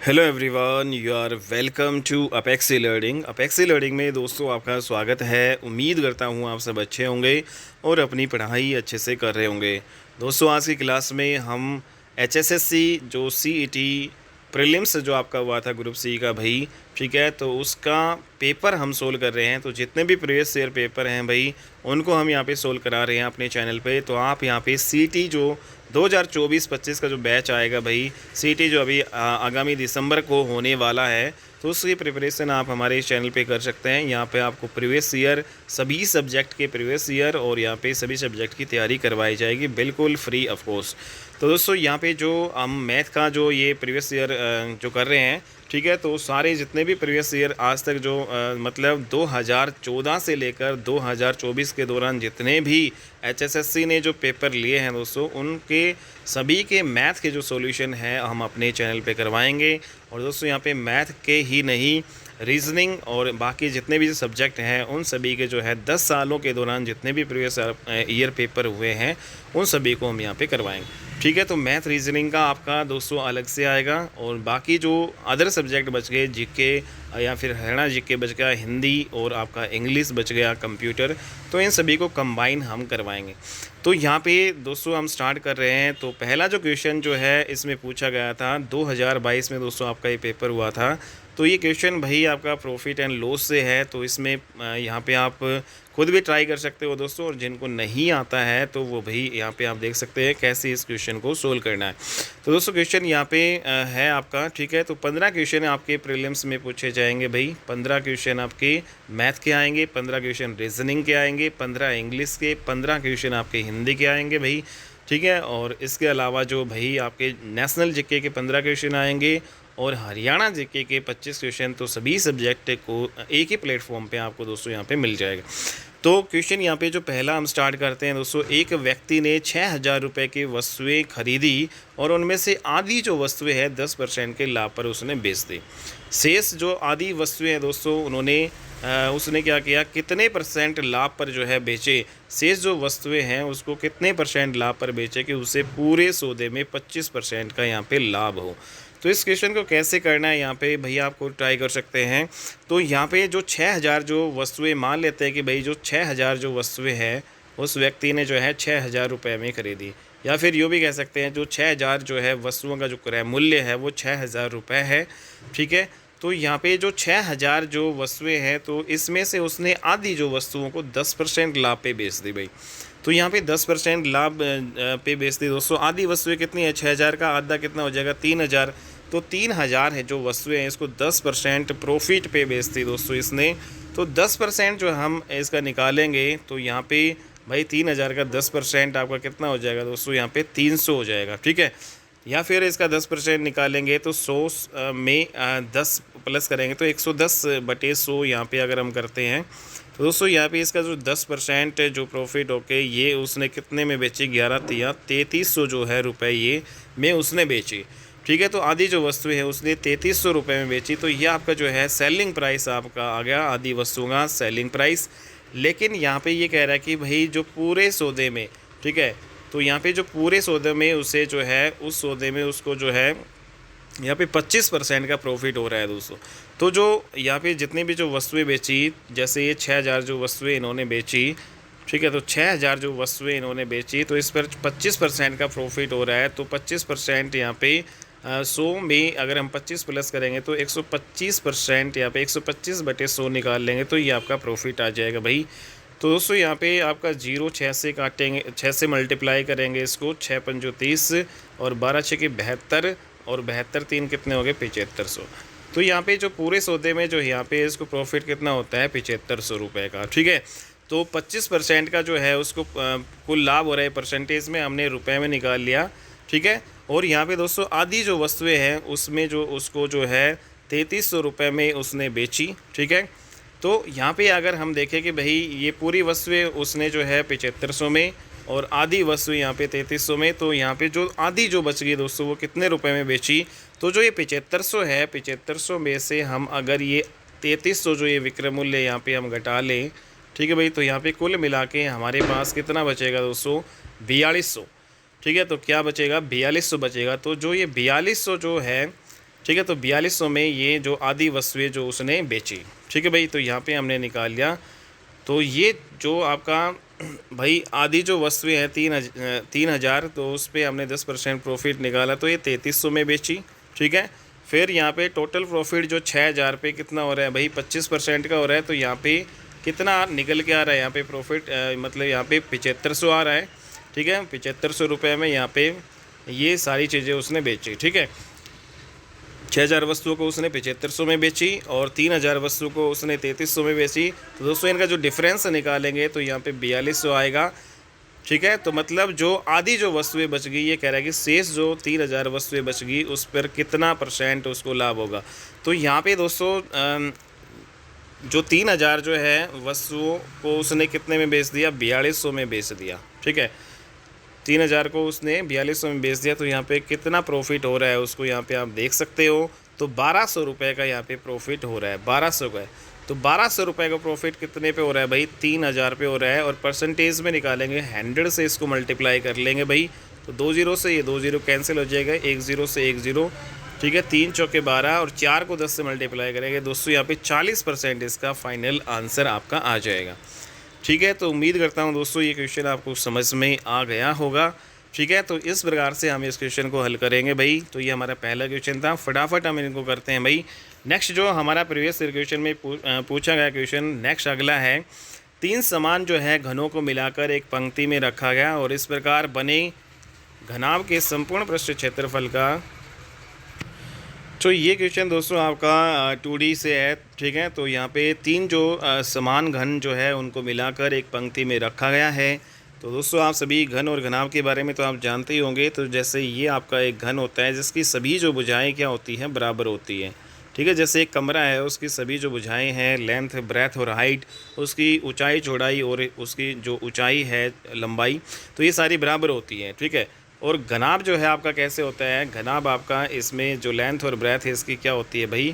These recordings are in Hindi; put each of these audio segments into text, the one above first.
Hello everyone, you are welcome to Apexi learning. Apexi learning में दोस्तों आपका स्वागत है। उम्मीद करता हूँ आप सब अच्छे होंगे और अपनी पढ़ाई अच्छे से कर रहे होंगे। दोस्तों आज की क्लास में हम एचएसएससी जो सीईटी प्रीलिम्स जो आपका हुआ था ग्रुप सी का भाई, ठीक है, तो उसका पेपर हम सोल्व कर रहे हैं। तो जितने भी प्रीवियस ईयर पेपर हैं भाई, उनको हम यहाँ पे सोल्व करा रहे हैं अपने चैनल पे। तो आप यहाँ पे सीटी जो 2024-25 का जो बैच आएगा भाई, सीटी जो अभी आगामी दिसंबर को होने वाला है, तो उसकी प्रिपरेशन आप हमारे इस चैनल पे कर सकते हैं। यहाँ पे आपको प्रीवियस ईयर सभी सब्जेक्ट के प्रीवियस ईयर और यहाँ पे सभी सब्जेक्ट की तैयारी करवाई जाएगी, बिल्कुल फ्री ऑफ कॉस्ट। तो दोस्तों यहाँ पे जो हम मैथ का जो ये प्रीवियस ईयर जो कर रहे हैं, ठीक है, तो सारे जितने भी प्रीवियस ईयर आज तक जो मतलब 2014 से लेकर 2024 के दौरान जितने भी एचएसएससी ने जो पेपर लिए हैं दोस्तों, उनके सभी के मैथ के जो सॉल्यूशन है हम अपने चैनल पे करवाएंगे। और दोस्तों यहाँ पे मैथ के ही नहीं, रीजनिंग और बाकी जितने भी सब्जेक्ट हैं उन सभी के जो है 10 सालों के दौरान जितने भी प्रीवियस ईयर पेपर हुए हैं उन सभी को हम यहाँ पे करवाएंगे। ठीक है, तो मैथ रीजनिंग का आपका दोस्तों अलग से आएगा और बाकी जो अदर सब्जेक्ट बच गए, जीके या फिर हरियाणा जीके बच गया, हिंदी और आपका इंग्लिश बच गया, कंप्यूटर, तो इन सभी को कंबाइन हम करवाएंगे। तो यहाँ पे दोस्तों हम स्टार्ट कर रहे हैं। तो पहला जो क्वेश्चन जो है इसमें पूछा गया था 2022 में दोस्तों आपका ये पेपर हुआ था। तो ये क्वेश्चन भाई आपका प्रॉफिट एंड लॉस से है। तो इसमें यहाँ पे आप खुद भी ट्राई कर सकते हो दोस्तों, और जिनको नहीं आता है तो वो भाई यहाँ पे आप देख सकते हैं कैसे इस क्वेश्चन को सोल्व करना है। तो दोस्तों क्वेश्चन यहाँ पे है आपका, ठीक है, तो 15 क्वेश्चन आपके प्रीलिम्स में पूछे जाएंगे भाई। 15 क्वेश्चन आपके मैथ के आएंगे, 15 क्वेश्चन रीजनिंग के आएंगे, 15 इंग्लिश के, 15 क्वेश्चन आपके हिंदी के आएंगे भाई, ठीक है। और इसके अलावा जो भाई आपके नेशनल जीके के 15 क्वेश्चन आएंगे और हरियाणा जीके के 25 क्वेश्चन। तो सभी सब्जेक्ट को एक ही प्लेटफॉर्म पे आपको दोस्तों यहाँ पे मिल जाएगा। तो क्वेश्चन यहाँ पे जो पहला हम स्टार्ट करते हैं दोस्तों, एक व्यक्ति ने 6,000 रुपये की वस्तुएं खरीदी और उनमें से आधी जो वस्तुएं हैं 10% के लाभ पर उसने बेच दी। शेष जो आधी वस्तुएं हैं दोस्तों उसने क्या किया, कितने परसेंट लाभ पर जो है बेचे। शेष जो वस्तुएं हैं उसको कितने परसेंट लाभ पर बेचे कि उसे पूरे सौदे में 25% का यहाँ पे लाभ हो। तो इस क्वेश्चन को कैसे करना है यहाँ पे भैया आपको ट्राई कर सकते हैं। तो यहाँ पे जो 6,000 जो वस्तुएं, मान लेते हैं कि भाई जो 6,000 जो वस्तुएं हैं उस व्यक्ति ने जो है 6,000 रुपये में खरीदी, या फिर यूँ भी कह सकते हैं जो 6,000 जो है वस्तुओं का जो क्रय मूल्य है वो 6,000 रुपये है, ठीक है। तो यहाँ पे जो 6,000 जो वस्तुएं हैं तो इसमें से उसने आधी जो वस्तुओं को 10% लाभ पे बेच दी भाई। तो यहाँ पे 10% लाभ पे बेच दी दोस्तों। आधी वस्तुएं कितनी है, 6,000 का आधा कितना हो जाएगा, 3,000। तो 3,000 है जो वस्तुएं हैं, इसको 10% प्रॉफिट पे बेच दी दोस्तों इसने। तो 10% जो हम इसका निकालेंगे तो यहाँ पे भाई 3,000 का 10% आपका कितना हो जाएगा दोस्तों, यहाँ पे 300 हो जाएगा, ठीक है। या फिर इसका 10% निकालेंगे तो 100 में 10 प्लस करेंगे तो 110/100 यहाँ पे अगर हम करते हैं तो दोस्तों यहाँ पे इसका जो 10% जो प्रॉफिट होके ये उसने कितने में बेची, 3300 जो है रुपए ये में उसने बेची, ठीक है। तो आधी जो वस्तु है उसने 3300 रुपये में बेची। तो ये आपका जो है सेलिंग प्राइस आपका आ गया, आधी वस्तुओं का सेलिंग प्राइस। लेकिन यहाँ पे ये कह रहा है कि भाई जो पूरे सौदे में, ठीक है, तो यहाँ पे जो पूरे सौदे में उसे जो है उस सौदे में उसको जो है यहाँ पे 25% का प्रॉफिट हो रहा है दोस्तों। तो जो यहाँ पे जितनी भी जो वस्तुएं बेची, जैसे ये 6,000 जो वस्तुएं इन्होंने बेची, ठीक है, तो 6,000 जो वस्तुएं इन्होंने बेची तो इस पर 25% का प्रॉफिट हो रहा है। तो 25% यहाँ पे 100 में अगर हम 25 प्लस करेंगे तो 125%, यहाँ पे 125/100 निकाल लेंगे तो ये आपका प्रॉफिट आ जाएगा भाई। तो दोस्तों यहाँ पे आपका 0 6 से काटेंगे, 6 से मल्टीप्लाई करेंगे इसको, 6 पंजो 30 और 12 6 के 72 और 72 3 कितने हो गए, 7500। तो यहाँ पे जो पूरे सौदे में जो यहाँ पे इसको प्रॉफिट कितना होता है, 7500 रुपये का, ठीक है। तो 25% का जो है उसको कुल लाभ हो रहा है, परसेंटेज में हमने रुपए में निकाल लिया, ठीक है। और यहाँ पे दोस्तों आधी जो वस्तुएं हैं उसमें जो उसको जो है 3300 रुपये में उसने बेची, ठीक है। तो यहाँ पे अगर हम देखें कि भाई ये पूरी वस्तुएं उसने जो है 7500 में और आधी वस्तु यहाँ पे 3300 में, तो यहाँ पे जो आधी जो बच गई दोस्तों वो कितने रुपए में बेची। तो जो ये 7500 है, 7500 में से हम अगर ये 3300 जो ये विक्रय मूल्य यहाँ पे हम घटा लें, ठीक है भाई, तो यहाँ पे कुल मिला के हमारे पास कितना बचेगा दोस्तों, 4200, ठीक है। तो क्या बचेगा, 4200 बचेगा। तो जो ये 4200 जो है, ठीक है। तो 4200 में ये जो आधी वस्तुएं जो उसने बेची, ठीक है भाई। तो यहाँ पे हमने निकाल लिया। तो ये जो आपका भाई आधी जो वस्तुएं हैं 3000, तो उस पर हमने 10% प्रॉफिट निकाला, तो ये 3300 में बेची, ठीक है। फिर यहाँ पे टोटल प्रॉफिट जो 6000 पे कितना हो रहा है भाई, 25% का हो रहा है। तो यहाँ पे कितना निकल के आ रहा है यहाँ पे प्रॉफिट, मतलब यहाँ पे 7500 आ रहा है, ठीक है। 7500 रुपये में यहाँ पे ये सारी चीज़ें उसने बेची, ठीक है। 6000 वस्तुओं को उसने 7500 में बेची और 3000 वस्तुओं को उसने 3300 में बेची। तो दोस्तों इनका जो डिफरेंस निकालेंगे तो यहाँ पे 4200 आएगा, ठीक है। तो मतलब जो आधी जो वस्तुएं बच गई, ये कह रहा है कि शेष जो 3000 वस्तुएं बच गई उस पर कितना % उसको लाभ होगा। तो यहाँ पे दोस्तों जो 3000 जो है वस्तुओं को उसने कितने में बेच दिया, 4200 में बेच दिया, ठीक है। 3000 को उसने 4200 में बेच दिया। तो यहाँ पे कितना प्रॉफिट हो रहा है उसको यहाँ पे आप देख सकते हो। तो 1200 रुपये का यहाँ पे प्रॉफिट हो रहा है, 1200 का है। तो 1200 रुपये का प्रॉफिट कितने पे हो रहा है भाई, 3000 पे हो रहा है। और परसेंटेज में निकालेंगे, 100 से इसको मल्टीप्लाई कर लेंगे भाई। तो 2 ज़ीरो से ये 2 ज़ीरो कैंसिल हो जाएगा, 1 ज़ीरो से 1 ज़ीरो, ठीक है। 3 चौके 12 और 4 को 10 से मल्टीप्लाई करेंगे दोस्तों, यहाँ पे 40% इसका फाइनल आंसर आपका आ जाएगा, ठीक है। तो उम्मीद करता हूँ दोस्तों ये क्वेश्चन आपको समझ में आ गया होगा, ठीक है। तो इस प्रकार से हम इस क्वेश्चन को हल करेंगे भाई। तो ये हमारा पहला क्वेश्चन था, फटाफट हम इनको करते हैं भाई। नेक्स्ट जो हमारा प्रीवियस क्वेश्चन में पूछा गया क्वेश्चन, नेक्स्ट अगला है, 3 समान जो है घनों को मिलाकर एक पंक्ति में रखा गया और इस प्रकार बने घनाभ के संपूर्ण पृष्ठ क्षेत्रफल का। तो ये क्वेश्चन दोस्तों आपका 2D से है, ठीक है। तो यहाँ पे 3 जो समान घन जो है उनको मिलाकर एक पंक्ति में रखा गया है। तो दोस्तों आप सभी घन और घनाभ के बारे में तो आप जानते ही होंगे। तो जैसे ये आपका एक घन होता है जिसकी सभी जो भुजाएं क्या होती हैं, बराबर होती हैं, ठीक है। जैसे एक कमरा है, उसकी सभी जो भुजाएं हैं, लेंथ, ब्रेथ और हाइट, उसकी ऊंचाई, चौड़ाई और उसकी जो ऊंचाई है, लंबाई, तो ये सारी बराबर होती हैं, ठीक है। और घनाभ जो है आपका कैसे होता है, घनाभ आपका इसमें जो लेंथ और ब्रेथ है इसकी क्या होती है भाई,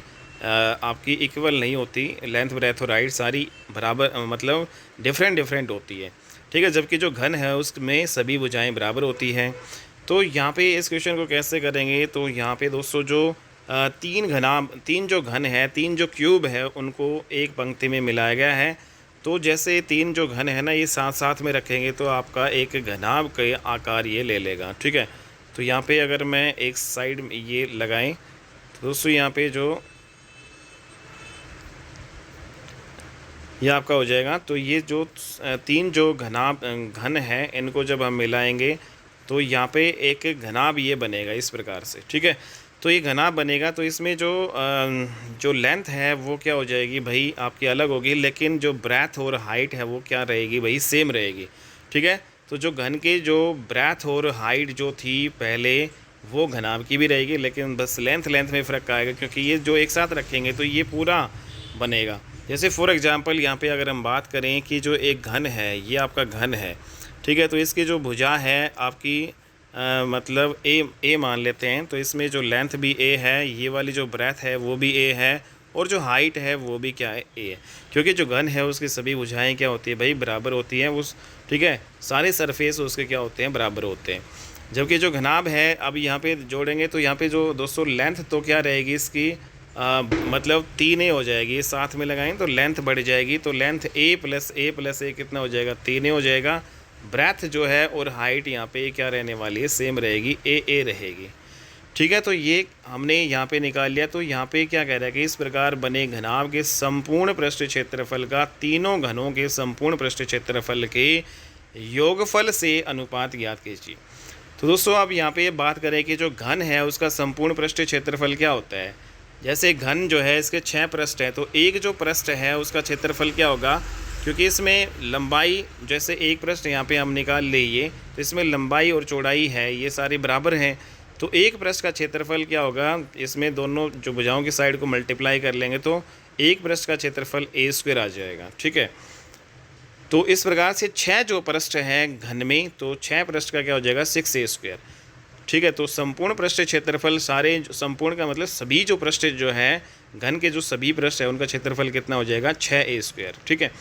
आपकी इक्वल नहीं होती। लेंथ, ब्रेथ और हाइट सारी बराबर, मतलब डिफरेंट होती है, ठीक है। जबकि जो घन है उसमें सभी भुजाएं बराबर होती हैं। तो यहाँ पे इस क्वेश्चन को कैसे करेंगे, तो यहाँ पे दोस्तों जो 3 जो घन है, 3 जो क्यूब है, उनको एक पंक्ति में मिलाया गया है। तो जैसे 3 जो घन है ना, ये साथ साथ में रखेंगे तो आपका एक घनाभ का आकार ये ले लेगा, ठीक है। तो यहाँ पे अगर मैं एक साइड में ये लगाएं तो दोस्तों यहाँ पे जो ये आपका हो जाएगा। तो ये जो 3 जो घन है, इनको जब हम मिलाएंगे तो यहाँ पे एक घनाभ ये बनेगा इस प्रकार से, ठीक है। तो ये घनाभ बनेगा। तो इसमें जो लेंथ है वो क्या हो जाएगी भाई, आपकी अलग होगी, लेकिन जो ब्रेथ और हाइट है वो क्या रहेगी भाई, सेम रहेगी, ठीक है। तो जो घन के जो ब्रेथ और हाइट जो थी पहले, वो घनाभ की भी रहेगी, लेकिन बस लेंथ में फ़र्क आएगा, क्योंकि ये जो एक साथ रखेंगे तो ये पूरा बनेगा। जैसे फॉर एग्जांपल यहाँ पे अगर हम बात करें कि जो एक घन है, ये आपका घन है, ठीक है। तो इसकी जो भुजा है आपकी मतलब ए मान लेते हैं। तो इसमें जो लेंथ भी ए है, ये वाली जो ब्रेथ है वो भी ए है, और जो हाइट है वो भी क्या है, ए है। क्योंकि जो घन है उसकी सभी भुजाएं क्या होती है भाई, बराबर होती हैं उस, ठीक है। सारे सरफेस उसके क्या होते हैं, बराबर होते हैं। जबकि जो घनाभ है, अब यहाँ पे जोड़ेंगे तो यहाँ पे जो दोस्तों लेंथ तो क्या रहेगी इसकी, मतलब 3a हो जाएगी। साथ में लगाएंगे तो लेंथ बढ़ जाएगी। तो लेंथ a प्लस ए कितना हो जाएगा, 3a हो जाएगा। ब्रेथ जो है और हाइट यहाँ पे क्या रहने वाली है, सेम रहेगी, ए रहेगी, ठीक है। तो ये हमने यहाँ पे निकाल लिया। तो यहाँ पे क्या कह रहा है कि इस प्रकार बने घनाभ के संपूर्ण पृष्ठ क्षेत्रफल का तीनों घनों के संपूर्ण पृष्ठ क्षेत्रफल के योगफल से अनुपात ज्ञात कीजिए। तो दोस्तों अब यहाँ पे बात करें कि जो घन है उसका संपूर्ण पृष्ठ क्षेत्रफल क्या होता है। जैसे घन जो है इसके 6 पृष्ठ हैं, तो एक जो पृष्ठ है उसका क्षेत्रफल क्या होगा, क्योंकि इसमें लंबाई, जैसे एक पृष्ठ यहाँ पे हम निकाल लिए, तो इसमें लंबाई और चौड़ाई है ये सारी बराबर हैं। तो एक पृष्ठ का क्षेत्रफल क्या होगा, इसमें दोनों जो भुजाओं की साइड को मल्टीप्लाई कर लेंगे तो एक पृष्ठ का क्षेत्रफल a² आ जाएगा, ठीक है। तो इस प्रकार से 6 जो पृष्ठ हैं घन में, तो 6 पृष्ठ का क्या हो जाएगा, 6a², ठीक है। तो संपूर्ण पृष्ठ क्षेत्रफल, सारे संपूर्ण का मतलब सभी जो पृष्ठ जो है घन के, जो सभी पृष्ठ है उनका क्षेत्रफल कितना हो जाएगा, 6a², ठीक है।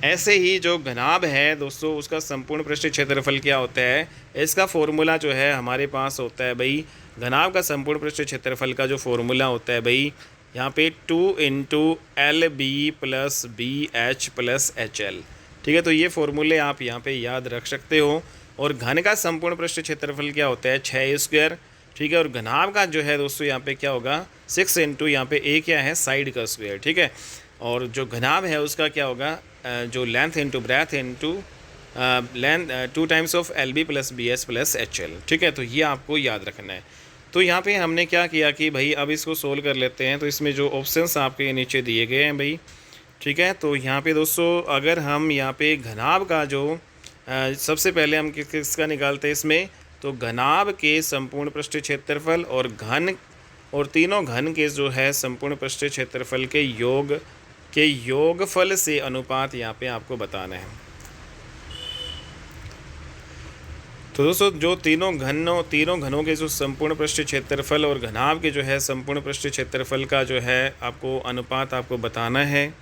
ऐसे ही जो घनाभ है दोस्तों, उसका संपूर्ण पृष्ठ क्षेत्रफल क्या होता है, इसका फॉर्मूला जो है हमारे पास होता है भाई घनाभ का संपूर्ण पृष्ठ क्षेत्रफल का जो फॉर्मूला होता है भाई, यहाँ पे 2 × LB + BH + HL, ठीक है। तो ये फॉर्मूले आप यहाँ पे याद रख सकते हो। और घन का संपूर्ण पृष्ठ क्षेत्रफल क्या होता है, 6a², ठीक है। और घनाभ का जो है दोस्तों यहाँ पे क्या होगा, 6 × यहाँ पे a क्या है, साइड का स्क्वायर, ठीक है। और जो घनाभ है उसका क्या होगा, जो length into breadth into length 2 times of LB + BH + HL, ठीक है। तो ये आपको याद रखना है। तो यहाँ पे हमने क्या किया कि भाई अब इसको सोल्व कर लेते हैं। तो इसमें जो ऑप्शंस आपके नीचे दिए गए हैं भाई, ठीक है। तो यहाँ पे दोस्तों अगर हम यहाँ पे घनाभ का जो सबसे पहले हम किसका निकालते हैं इसमें, तो घनाभ के संपूर्ण पृष्ठ क्षेत्रफल और घन और तीनों घन के जो है संपूर्ण पृष्ठ क्षेत्रफल के योगफल से अनुपात यहाँ पे आपको बताना है। तो दोस्तों जो तीनों घनों के जो संपूर्ण पृष्ठ क्षेत्रफल और घनाभ के जो है संपूर्ण पृष्ठ क्षेत्रफल का जो है आपको अनुपात आपको बताना है।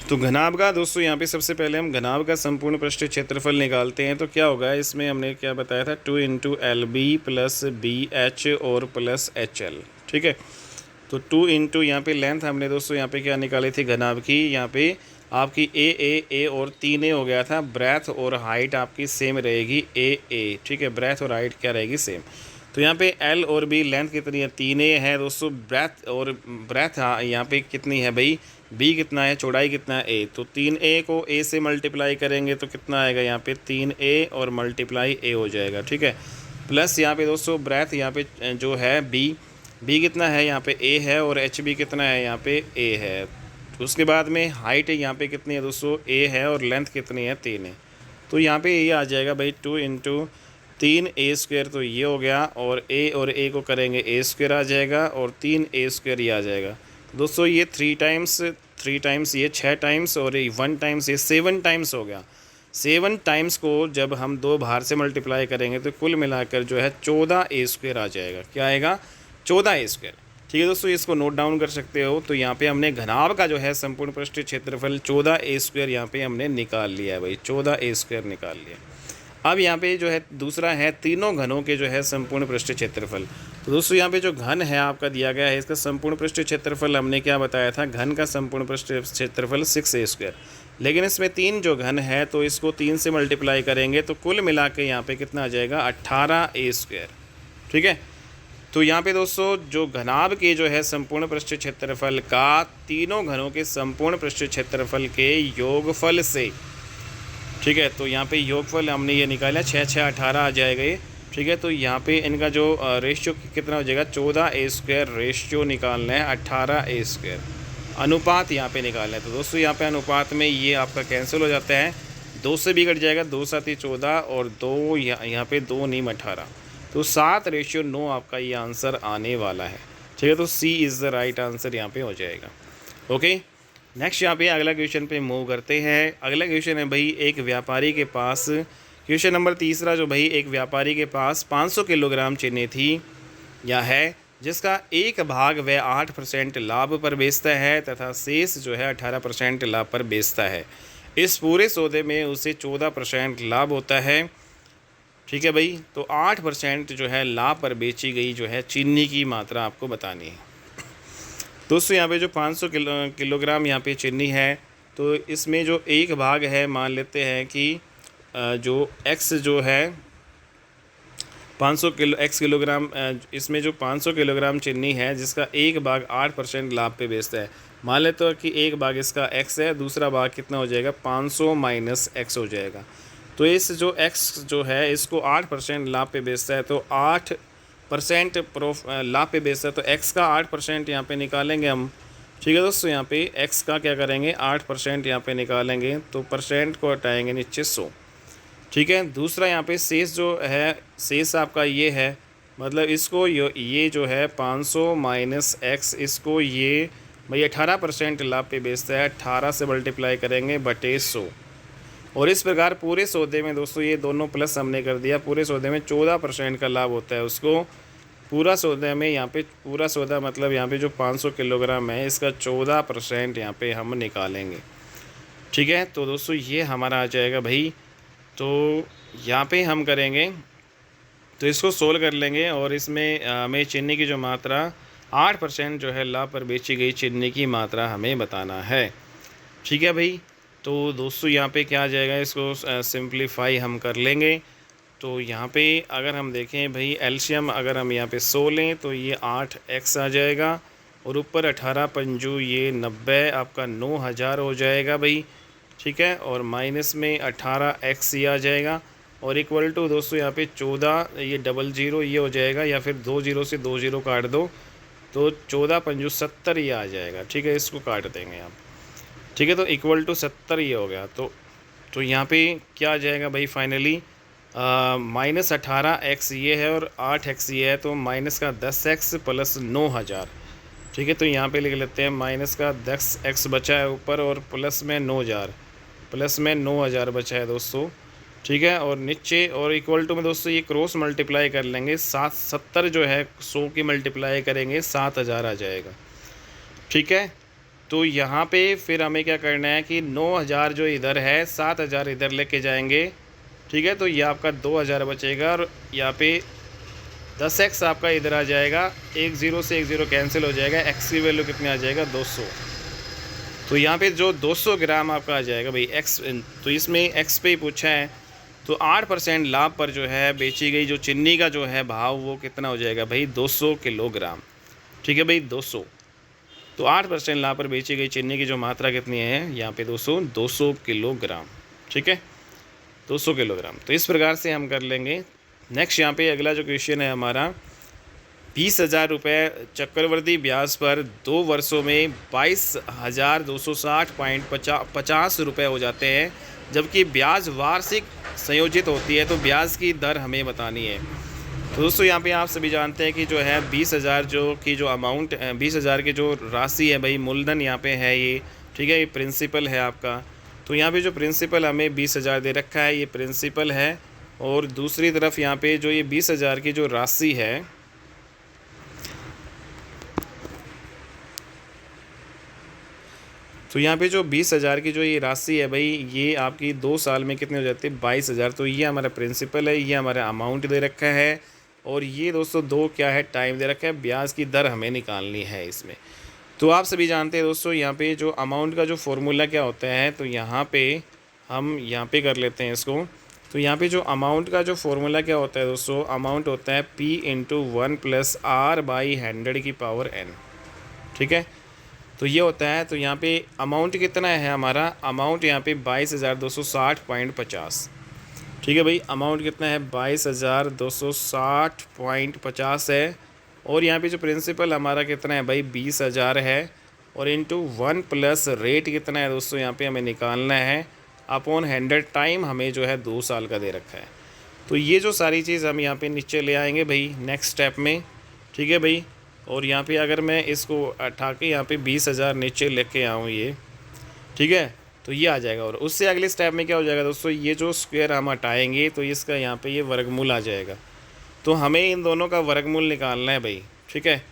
तो घनाभ का दोस्तों यहाँ पे सबसे पहले हम घनाभ का संपूर्ण पृष्ठ क्षेत्रफल निकालते हैं। तो क्या होगा, इसमें हमने क्या बताया था, 2 × LB + BH और + HL, ठीक है। तो 2 × यहाँ पे लेंथ हमने दोस्तों यहाँ पे क्या निकाली थी घनाभ की, यहाँ पे आपकी ए और 3a हो गया था। ब्रेथ और हाइट आपकी सेम रहेगी a, ठीक है। ब्रेथ और हाइट क्या रहेगी, सेम। तो यहाँ पे L और B लेंथ कितनी है, 3a है दोस्तों। ब्रेथ यहाँ पे कितनी है भाई, B कितना है, चौड़ाई कितना है, a। तो 3a को a से मल्टीप्लाई करेंगे तो कितना आएगा, यहाँ पे 3a और मल्टीप्लाई a हो जाएगा, ठीक है। प्लस यहाँ पे दोस्तों ब्रेथ यहाँ पे जो है B कितना है, यहाँ पे a है। और HB कितना है, यहाँ पे a है। तो उसके बाद में हाइट यहाँ पे कितनी है दोस्तों, a है। और लेंथ कितनी है, 3 है। तो यहाँ पे ये आ जाएगा भाई 2 × 3a², तो ये हो गया। और a को करेंगे a² आ जाएगा। और 3a² ये आ जाएगा। तो दोस्तों ये 3 टाइम्स ये 6 टाइम्स और 1 टाइम्स ये 7 टाइम्स हो गया। 7 टाइम्स को जब हम 2 बाहर से मल्टीप्लाई करेंगे तो कुल मिलाकर जो है 14a² आ जाएगा। क्या आएगा, 14a², ठीक है दोस्तों। इसको नोट डाउन कर सकते हो। तो यहाँ पे हमने घनाभ का जो है संपूर्ण पृष्ठ क्षेत्रफल 14a² यहाँ पे हमने निकाल लिया है भाई, 14a² निकाल लिया। अब यहाँ पे जो है दूसरा है तीनों घनों के जो है संपूर्ण पृष्ठ क्षेत्रफल। तो दोस्तों यहाँ पे जो घन है आपका दिया गया है, इसका संपूर्ण पृष्ठ क्षेत्रफल हमने क्या बताया था, घन का संपूर्ण पृष्ठ क्षेत्रफल 6a²। लेकिन इसमें 3 जो घन है तो इसको 3 से मल्टीप्लाई करेंगे तो कुल मिला के यहाँ पे कितना आ जाएगा, 18a², ठीक है। तो यहाँ पे दोस्तों जो घनाभ के जो है संपूर्ण पृष्ठ क्षेत्रफल का तीनों घनों के संपूर्ण पृष्ठ क्षेत्रफल के योगफल से, ठीक है। तो यहाँ पे योगफल हमने ये निकाला, 6 6 18 आ जाएगा ये, ठीक है। तो यहाँ पे इनका जो रेशियो कितना हो जाएगा, 14a² रेशियो निकालना है, 18a²। अनुपात यहाँ पे निकालना है। तो दोस्तों यहाँ पे अनुपात में ये आपका कैंसिल हो जाता है, 2 से भी कट जाएगा, 2 7 14 और 2 यहाँ पे 2 9 18। तो 7:9 आपका ये आंसर आने वाला है, ठीक है। तो C is the right answer यहाँ पे हो जाएगा। ओके, नेक्स्ट यहाँ पे अगला क्वेश्चन पे मूव करते हैं। अगला क्वेश्चन है भाई, एक व्यापारी के पास, क्वेश्चन नंबर 3 जो भाई, एक व्यापारी के पास 500 किलोग्राम चीनी थी या है, जिसका एक भाग वह 8% लाभ पर बेचता है तथा शेष जो है 18% लाभ पर बेचता है। इस पूरे सौदे में उसे 14% लाभ होता है, ठीक है भाई। तो 8% जो है लाभ पर बेची गई जो है चीनी की मात्रा आपको बतानी है। दोस्तों यहाँ पे जो 500 किलोग्राम यहाँ पे चीनी है, तो इसमें जो एक भाग है, मान लेते हैं कि जो x जो है 500 किलोग्राम, इसमें जो 500 किलोग्राम चीनी है जिसका एक भाग 8% लाभ पे बेचता है। मान लेते हो कि एक भाग इसका x है, दूसरा भाग कितना हो जाएगा, 500 - x हो जाएगा। तो इस जो x जो है इसको 8% लाभ पे बेचता है, तो 8% लाभ पे बेचता है, तो x का 8% यहाँ पे निकालेंगे हम, ठीक है दोस्तों। यहाँ पे x का क्या करेंगे, 8% यहाँ पे निकालेंगे, तो परसेंट को हटाएंगे नीचे 100, ठीक है। दूसरा यहाँ पे शेष जो है, शेष आपका ये है, मतलब इसको ये जो है 500 - x, इसको ये भाई 18% लाभ पे बेचता है, 18 से मल्टीप्लाई करेंगे बटे 100। और इस प्रकार पूरे सौदे में दोस्तों ये दोनों प्लस हमने कर दिया, पूरे सौदे में 14% का लाभ होता है उसको। पूरा सौदा में यहाँ पे, पूरा सौदा मतलब यहाँ पे जो 500 किलोग्राम है इसका 14% यहाँ पे हम निकालेंगे, ठीक है। तो दोस्तों ये हमारा आ जाएगा भाई तो यहाँ पे हम करेंगे, तो इसको सोल्व कर लेंगे और इसमें हमें चीनी की जो मात्रा 8% जो है लाभ पर बेची गई चीनी की मात्रा हमें बताना है। ठीक है भाई। तो दोस्तों यहाँ पे क्या आ जाएगा, इसको सिंप्लीफाई हम कर लेंगे। तो यहाँ पे अगर हम देखें भाई एलसीएम अगर हम यहाँ पे 100 लें तो ये 8x आ जाएगा और ऊपर 18 पंजू ये 90 आपका 9000 हो जाएगा भाई। ठीक है, और माइनस में 18x ये आ जाएगा और इक्वल टू दोस्तों यहाँ पे 14 ये 00 ये हो जाएगा, या फिर 20 से 20 काट दो तो 14 पंजू 70 ये आ जाएगा। ठीक है, इसको काट देंगे आप। ठीक है, तो इक्वल टू 70 ये हो गया। तो यहाँ पे क्या आ जाएगा भाई फाइनली, माइनस 18x ये है और 8x ये है, तो माइनस का 10x प्लस 9000। ठीक है, तो यहाँ पे लिख लेते हैं माइनस का 10x बचा है ऊपर और प्लस में 9000, प्लस में 9000 बचा है दोस्तों। ठीक है, और नीचे और इक्वल टू में दोस्तों ये क्रॉस मल्टीप्लाई कर लेंगे, 70 जो है 100 की मल्टीप्लाई करेंगे 7000 आ जाएगा। ठीक है, तो यहाँ पे फिर हमें क्या करना है कि 9000 जो इधर है 7000 इधर लेके जाएंगे। ठीक है, तो ये आपका 2000 बचेगा और यहाँ पे 10x आपका इधर आ जाएगा, 10 से 10 कैंसिल हो जाएगा, x की वैल्यू कितनी आ जाएगा 200। तो यहाँ पे जो 200 ग्राम आपका आ जाएगा भाई x, तो इसमें x पे ही पूछा है, तो 8% लाभ पर जो है बेची गई जो चीनी का जो है भाव वो कितना हो जाएगा भाई 200 किलोग्राम। ठीक है भाई 200, तो 8% लाभ पर बेची गई चीनी की जो मात्रा कितनी है यहाँ पे दोस्तों 200 किलोग्राम। ठीक है, 200 किलोग्राम। तो इस प्रकार से हम कर लेंगे। नेक्स्ट यहाँ पे अगला जो क्वेश्चन है हमारा, 20,000 रुपये चक्रवर्ती ब्याज पर 2 वर्षों में 22,260.50 रुपये हो जाते हैं, जबकि ब्याज वार्षिक संयोजित होती है, तो ब्याज की दर हमें बतानी है। तो दोस्तों यहाँ पे आप सभी जानते हैं कि जो है 20,000 जो अमाउंट 20,000 की जो राशि है भाई मूलधन यहाँ पे है ये। ठीक है, ये प्रिंसिपल है आपका। तो यहाँ पे जो प्रिंसिपल हमें 20,000 दे रखा है ये प्रिंसिपल है, और दूसरी तरफ यहाँ पे जो ये 20,000 की जो राशि है, तो यहाँ पे जो 20,000 की जो ये राशि है भाई ये आपकी 2 साल में कितने हो जाते हैं 22,000। तो ये हमारा प्रिंसिपल है, ये हमारा अमाउंट दे रखा है, और ये दोस्तों 2 क्या है टाइम दे रखा है, ब्याज की दर हमें निकालनी है इसमें। तो आप सभी जानते हैं दोस्तों यहाँ पे जो अमाउंट का जो फॉर्मूला क्या होता है, तो यहाँ पे हम यहाँ पे कर लेते हैं इसको। तो यहाँ पे जो अमाउंट का जो फॉर्मूला क्या होता है दोस्तों, अमाउंट होता है P × 1 + R/100⁴ n। ठीक है, तो ये होता है। तो यहाँ पे अमाउंट कितना है हमारा, अमाउंट यहाँ पे 22,260.50। ठीक है भाई, अमाउंट कितना है 22,260.50 है, और यहाँ पे जो प्रिंसिपल हमारा कितना है भाई 20,000 है, और इंटू 1 प्लस रेट कितना है दोस्तों यहाँ पे हमें निकालना है अपॉन 100 टाइम हमें जो है 2 साल का दे रखा है। तो ये जो सारी चीज़ हम यहाँ पे नीचे ले आएंगे भाई नेक्स्ट स्टेप में। ठीक है भाई, और यहाँ पे अगर मैं इसको उठा के यहाँ पे 20,000 नीचे लेके आऊँ ये, ठीक है, तो ये आ जाएगा। और उससे अगले स्टेप में क्या हो जाएगा दोस्तों, ये जो स्क्वायर हम हटाएंगे तो इसका यहाँ पे ये वर्गमूल आ जाएगा। तो हमें इन दोनों का वर्गमूल निकालना है भाई। ठीक है,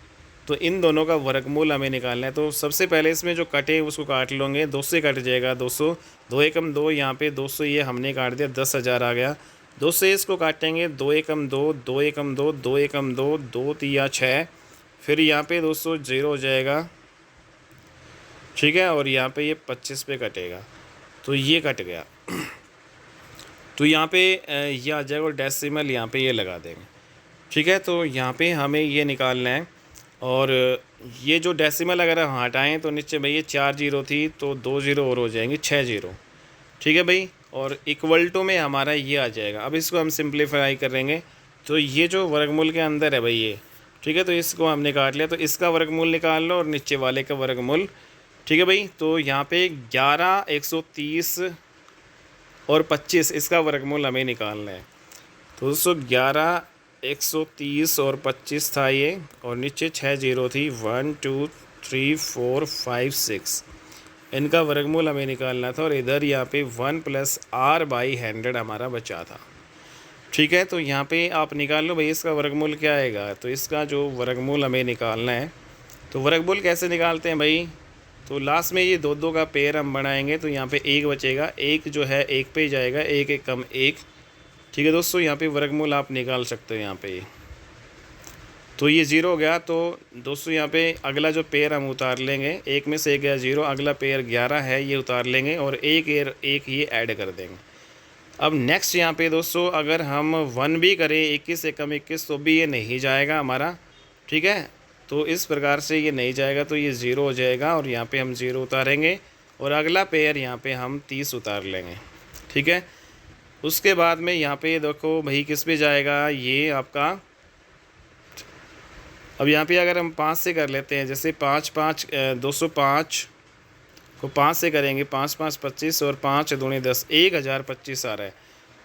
तो इन दोनों का वर्गमूल हमें निकालना है। तो सबसे पहले इसमें जो कटे उसको काट लोगे, 2 से कट जाएगा 200, 2 एकम 2, यहाँ पे 200 ये हमने काट दिया, 10,000 आ गया। 2 से इसको काटेंगे, 2 एकम 2, 2 एकम 2, 2 एकम 2, 2 तिया 6, फिर यहाँ पे दोस्तों 0 हो जाएगा। ठीक है, और यहाँ पे ये 25 पे कटेगा, तो ये कट गया। तो यहाँ पे ये आ जाएगा और डेसिमल यहाँ पे ये लगा देंगे। ठीक है, तो यहाँ पे हमें ये निकालना है, और ये जो डेसिमल अगर हम हटाएँ तो नीचे भाई ये 4 0 थी तो 2 0 और हो जाएंगे 6 0। ठीक है भाई, और इक्वल टू में हमारा ये आ जाएगा। अब इसको हम सिंप्लीफाई करेंगे, तो ये जो वर्गमूल के अंदर है भाई ये, ठीक है, तो इसको हमने काट लिया, तो इसका वर्गमूल निकाल लो और नीचे वाले का वर्गमूल। ठीक है भाई, तो यहाँ पे 11, 130 और 25 इसका वर्गमूल हमें निकालना है। तो दोस्तों 11, 130 और 25 था ये, और नीचे 6 0 थी, 1 2 3 4 5 6, इनका वर्गमूल हमें निकालना था। और इधर यहाँ पे 1 + R/100 हमारा बचा था। ठीक है, तो यहाँ पे आप निकाल लो भाई इसका वर्गमूल क्या आएगा। तो इसका जो वर्गमूल हमें निकालना है, तो वर्गमूल कैसे निकालते हैं भाई, तो लास्ट में ये दो दो का पेयर हम बनाएंगे, तो यहाँ पे एक बचेगा, एक जो है एक पे ही जाएगा, एक एक कम एक। ठीक है दोस्तों, यहाँ पे वर्गमूल आप निकाल सकते हो यहाँ पे। तो ये ज़ीरो हो गया। तो दोस्तों यहाँ पे अगला जो पेयर हम उतार लेंगे, एक में से एक गया ज़ीरो, अगला पेयर 11 है, ये उतार लेंगे और एक ये ऐड कर देंगे। अब नेक्स्ट यहाँ पे दोस्तों अगर हम 1 भी करें, 21 से कम 21, तो भी ये नहीं जाएगा हमारा। ठीक है, तो इस प्रकार से ये नहीं जाएगा, तो ये ज़ीरो हो जाएगा और यहाँ पे हम ज़ीरो उतारेंगे और अगला पेयर यहाँ पे हम 30 उतार लेंगे। ठीक है, उसके बाद में यहाँ पे देखो भाई किस पे जाएगा ये आपका। अब यहाँ पे अगर हम 5 से कर लेते हैं, जैसे 205 को 5 से करेंगे, 5 5 25 और 5 दूनी 10, 1025 आ रहा है।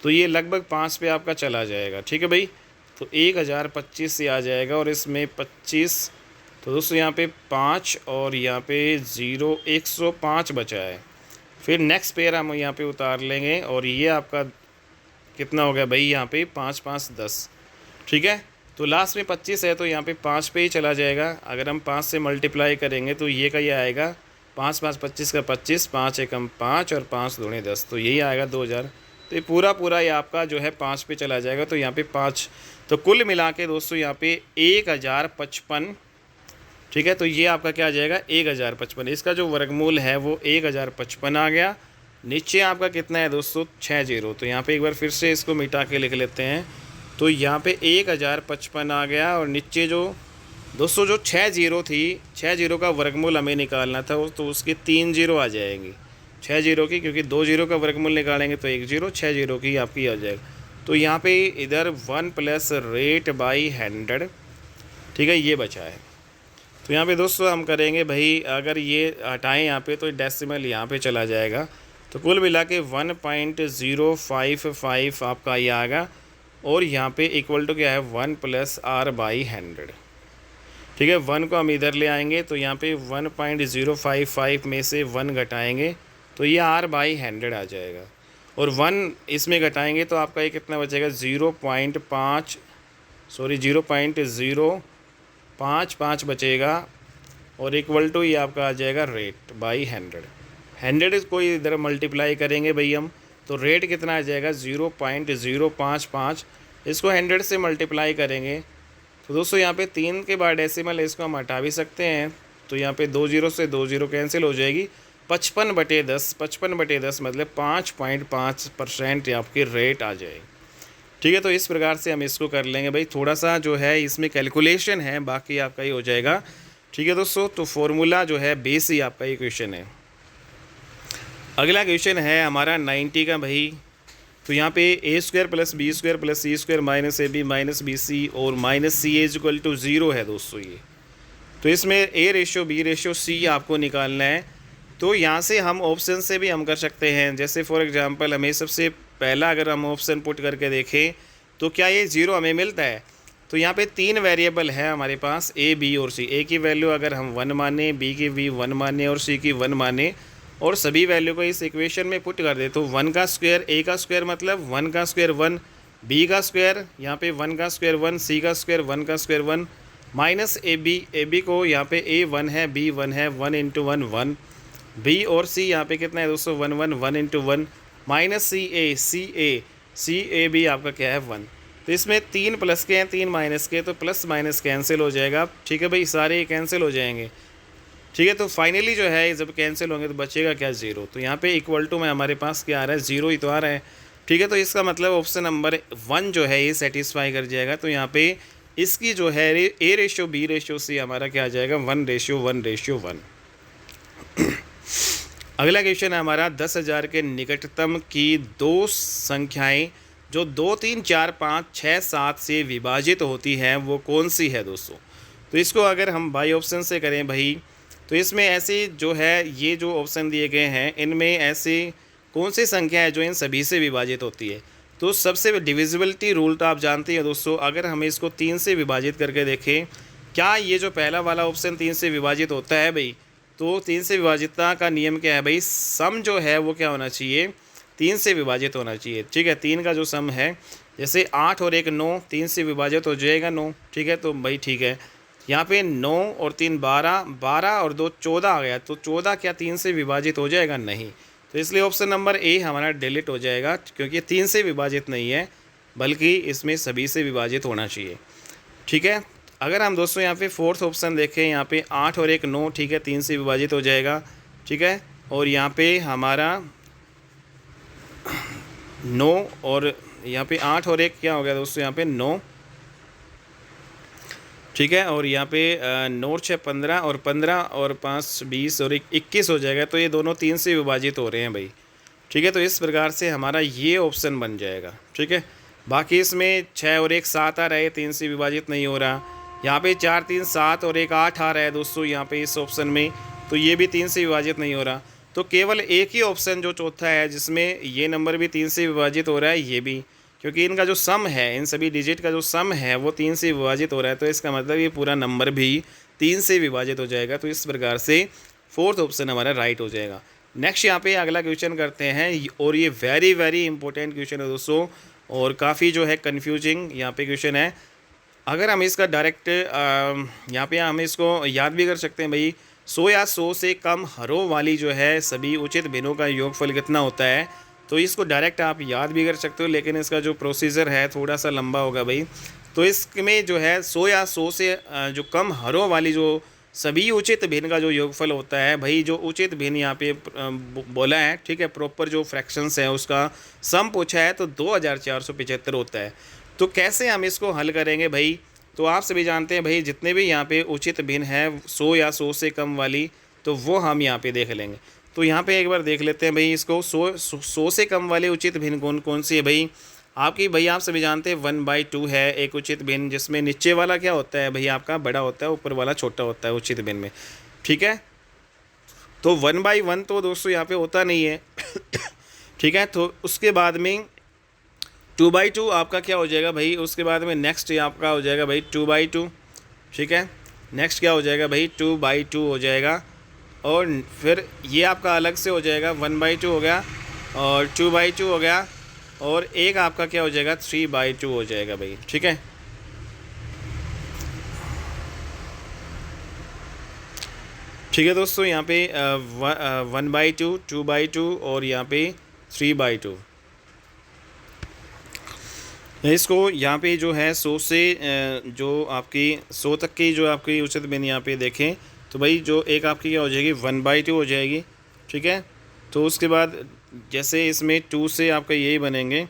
तो ये लगभग 5 पे आपका चला जाएगा। ठीक है भाई, तो 1025 से आ जाएगा और इसमें 25, तो दोस्तों यहाँ पे 5 और यहाँ पे 0, 105 बचा है। फिर नेक्स्ट पेयर हम यहाँ पे उतार लेंगे और ये आपका कितना हो गया भाई, यहाँ पे 5 5 10। ठीक है, तो लास्ट में 25 है, तो यहाँ पे 5 पे ही चला जाएगा। अगर हम 5 से मल्टीप्लाई करेंगे तो ये का ये आएगा 5 5 25 का 25, 5 एकम 5 और 5 दूनी 10, तो यही आएगा 2000। तो ये पूरा ये आपका जो है 5 पे चला जाएगा। तो यहाँ पे 5, तो कुल मिला के दोस्तों यहाँ पे 1055। ठीक है, तो ये आपका क्या आ जाएगा 1055। इसका जो वर्गमूल है वो 1055 आ गया। नीचे आपका कितना है दोस्तों 60। तो यहाँ पे एक बार फिर से इसको मिटा के लिख लेते हैं। तो यहाँ पे 1055 आ गया और नीचे जो दोस्तों जो 60 थी, 60 का वर्गमूल हमें निकालना था, तो उसकी 3 0 आ जाएंगी 60 की, क्योंकि 2 0 का वर्गमूल निकालेंगे तो 1 0, 60 की आपकी आ जाएगा। तो यहाँ पे इधर 1 प्लस रेट बाई 100। ठीक है, ये बचा है। तो यहाँ पे दोस्तों हम करेंगे भाई, अगर ये हटाएं यहाँ पे तो डेसिमल यहाँ पे चला जाएगा। तो कुल मिला के 1.055 आपका ये आएगा और यहाँ पे इक्वल टू क्या है 1 प्लस R बाई 100। ठीक है, 1 को हम इधर ले आएंगे तो यहाँ पे 1.055 में से 1 घटाएंगे तो ये R बाई 100 आ जाएगा और 1 इसमें घटाएंगे तो आपका ये कितना बचेगा 0.055 बचेगा और इक्वल टू ये आपका आ जाएगा रेट बाई 100 को इधर मल्टीप्लाई करेंगे भाई हम, तो रेट कितना आ जाएगा 0.055। इसको 100 से मल्टीप्लाई करेंगे तो दोस्तों यहाँ पे 3 के बाद डेसिमल इसको हम हटा भी सकते हैं। तो यहाँ पे 2 0 से 2 0 कैंसिल हो जाएगी। 55/10, 55/10 मतलब 5.5% आपकी रेट आ जाएगी। ठीक है, तो इस प्रकार से हम इसको कर लेंगे भाई। थोड़ा सा जो है इसमें कैलकुलेशन है, बाकी आपका ही हो जाएगा। ठीक है दोस्तों, तो फॉर्मूला जो है बेस ही आपका ये क्वेश्चन है। अगला क्वेश्चन है हमारा 90 का भाई। तो यहाँ पे a² + b² + c² - ab - bc और -ca = 0 है दोस्तों ये। तो इसमें a/b/c आपको निकालना है। तो यहाँ से हम ऑप्शन से भी हम कर सकते हैं। जैसे फॉर एग्जांपल हमें सबसे पहला अगर हम ऑप्शन पुट करके देखें तो क्या ये 0 हमें मिलता है। तो यहाँ पे 3 वेरिएबल है हमारे पास a, b और c। a की वैल्यू अगर हम 1 माने, b की भी 1 माने और c की 1 माने और सभी वैल्यू को इस इक्वेशन में पुट कर दे तो 1 का स्क्वायर, a का स्क्वायर मतलब 1 का स्क्वायर 1, b का स्क्वायर यहाँ पे 1 का स्क्वायर 1, c का स्क्वायर 1 का स्क्वायर 1 माइनस ab को यहाँ पे a 1 है, b 1 है, 1 × 1 1, b और c यहाँ पे कितना है दोस्तों 1 1 1 × 1 माइनस ca b आपका क्या है 1। तो इसमें 3 प्लस के हैं 3 माइनस के, तो प्लस माइनस कैंसिल हो जाएगा। ठीक है भाई, सारे कैंसिल हो जाएंगे। ठीक है, तो फाइनली जो है जब कैंसिल होंगे तो बचेगा क्या 0। तो यहाँ पे इक्वल टू में हमारे पास क्या आ रहा है 0 ही तो आ रहा है। ठीक है, तो इसका मतलब ऑप्शन नंबर 1 जो है ये सेटिस्फाई कर जाएगा। तो यहाँ पे इसकी जो है a/b/c हमारा क्या आ जाएगा 1:1:1। अगला क्वेश्चन है हमारा 10,000 के निकटतम की 2 संख्याएं जो 2 3 4 5 6 7 से विभाजित होती हैं वो कौन सी है दोस्तों। तो इसको अगर हम बाई ऑप्शन से करें भाई, तो इसमें ऐसे जो है ये जो ऑप्शन दिए गए हैं इनमें ऐसी कौन सी संख्या है जो इन सभी से विभाजित होती है। तो सबसे डिविजिबिलिटी रूल तो आप जानते हैं दोस्तों। अगर हम इसको 3 से विभाजित करके देखें, क्या ये जो पहला वाला ऑप्शन 3 से विभाजित होता है भाई, तो 3 से विभाजितता का नियम क्या है भाई, सम जो है वो क्या होना चाहिए 3 से विभाजित होना चाहिए। ठीक है, 3 का जो सम है जैसे 8 और 1 9, 3 से विभाजित हो जाएगा 9। ठीक है, तो भाई ठीक है, यहाँ पे 9 और 3 12, 12 और 2 14 आ गया, तो 14 क्या 3 से विभाजित हो जाएगा? नहीं। तो इसलिए ऑप्शन नंबर ए हमारा डिलीट हो जाएगा, क्योंकि 3 से विभाजित नहीं है, बल्कि इसमें सभी से विभाजित होना चाहिए। ठीक है। अगर हम दोस्तों यहाँ पे फोर्थ ऑप्शन देखें, यहाँ पे 8 और 1 9, ठीक है, 3 से विभाजित हो जाएगा। ठीक है। और यहाँ पे हमारा 9 और यहाँ पे 8 और 1 क्या हो गया दोस्तों? यहाँ पे 9, ठीक है। और यहाँ पे 9 और 6 15, और 15 और 5 20 और 21 हो जाएगा। तो ये दोनों 3 से विभाजित हो रहे हैं भाई। ठीक है। तो इस प्रकार से हमारा ये ऑप्शन बन जाएगा। ठीक है। बाकी इसमें 6 और 1 7 आ रहा है, 3 से विभाजित नहीं हो रहा। यहाँ पे 4 3 7 और 1 8 आ रहा है दोस्तों यहाँ पे इस ऑप्शन में, तो ये भी 3 से विभाजित नहीं हो रहा। तो केवल एक ही ऑप्शन जो चौथा है जिसमें ये नंबर भी 3 से विभाजित हो रहा है, ये भी, क्योंकि इनका जो सम है, इन सभी डिजिट का जो सम है वो 3 से विभाजित हो रहा है। तो इसका मतलब ये पूरा नंबर भी 3 से विभाजित हो जाएगा। तो इस प्रकार से फोर्थ ऑप्शन हमारा राइट हो जाएगा। नेक्स्ट यहाँ पे अगला क्वेश्चन करते हैं, और ये वेरी वेरी इंपॉर्टेंट क्वेश्चन है दोस्तों, और काफ़ी जो है कन्फ्यूजिंग यहाँ पे क्वेश्चन है। अगर हम इसका डायरेक्ट यहाँ पे हम इसको याद भी कर सकते हैं भाई, 100 या 100 से कम हरों वाली जो है सभी उचित भिन्नों का योगफल कितना होता है। तो इसको डायरेक्ट आप याद भी कर सकते हो, लेकिन इसका जो प्रोसीजर है थोड़ा सा लंबा होगा भाई। तो इसमें जो है 100 या 100 से जो कम हरों वाली जो सभी उचित भिन्न का जो योगफल होता है भाई, जो उचित भिन्न यहाँ पे बोला है, ठीक है, प्रॉपर जो फ्रैक्शंस है उसका सम पूछा है, तो 2475 होता है। तो कैसे हम इसको हल करेंगे भाई? तो आप सभी जानते हैं भाई, जितने भी यहाँ पे उचित भिन्न है 100 या 100 से कम वाली, तो वो हम यहाँ पे देख लेंगे। तो यहाँ पे एक बार देख लेते हैं भाई इसको, 100 से कम वाले उचित भिन्न कौन कौन सी है भाई आपकी? भाई आप सभी जानते हैं 1/2 है एक उचित भिन्न, जिसमें नीचे वाला क्या होता है भाई आपका बड़ा होता है, ऊपर वाला छोटा होता है उचित भिन्न में। ठीक है। तो 1/1 तो दोस्तों यहाँ पे होता नहीं है। ठीक है। तो उसके बाद में 2/2 आपका क्या हो जाएगा भाई? उसके बाद में नेक्स्ट आपका हो जाएगा भाई 2/2। ठीक है। नेक्स्ट क्या हो जाएगा भाई? 2/2 हो जाएगा। और फिर ये आपका अलग से हो जाएगा, 1/2 हो गया और 2/2 हो गया, और एक आपका क्या हो जाएगा? 3/2 हो जाएगा भाई। ठीक है। ठीक है दोस्तों, यहाँ पे 1/2, 2/2 और यहाँ पे 3/2। इसको यहाँ पे जो है 100 से जो आपकी 100 तक की जो आपकी उचित भिन्न यहाँ पे देखें, तो भाई जो एक आपकी क्या हो जाएगी? 1/2 हो जाएगी। ठीक है। तो उसके बाद जैसे इसमें 2 से आपका यही बनेंगे,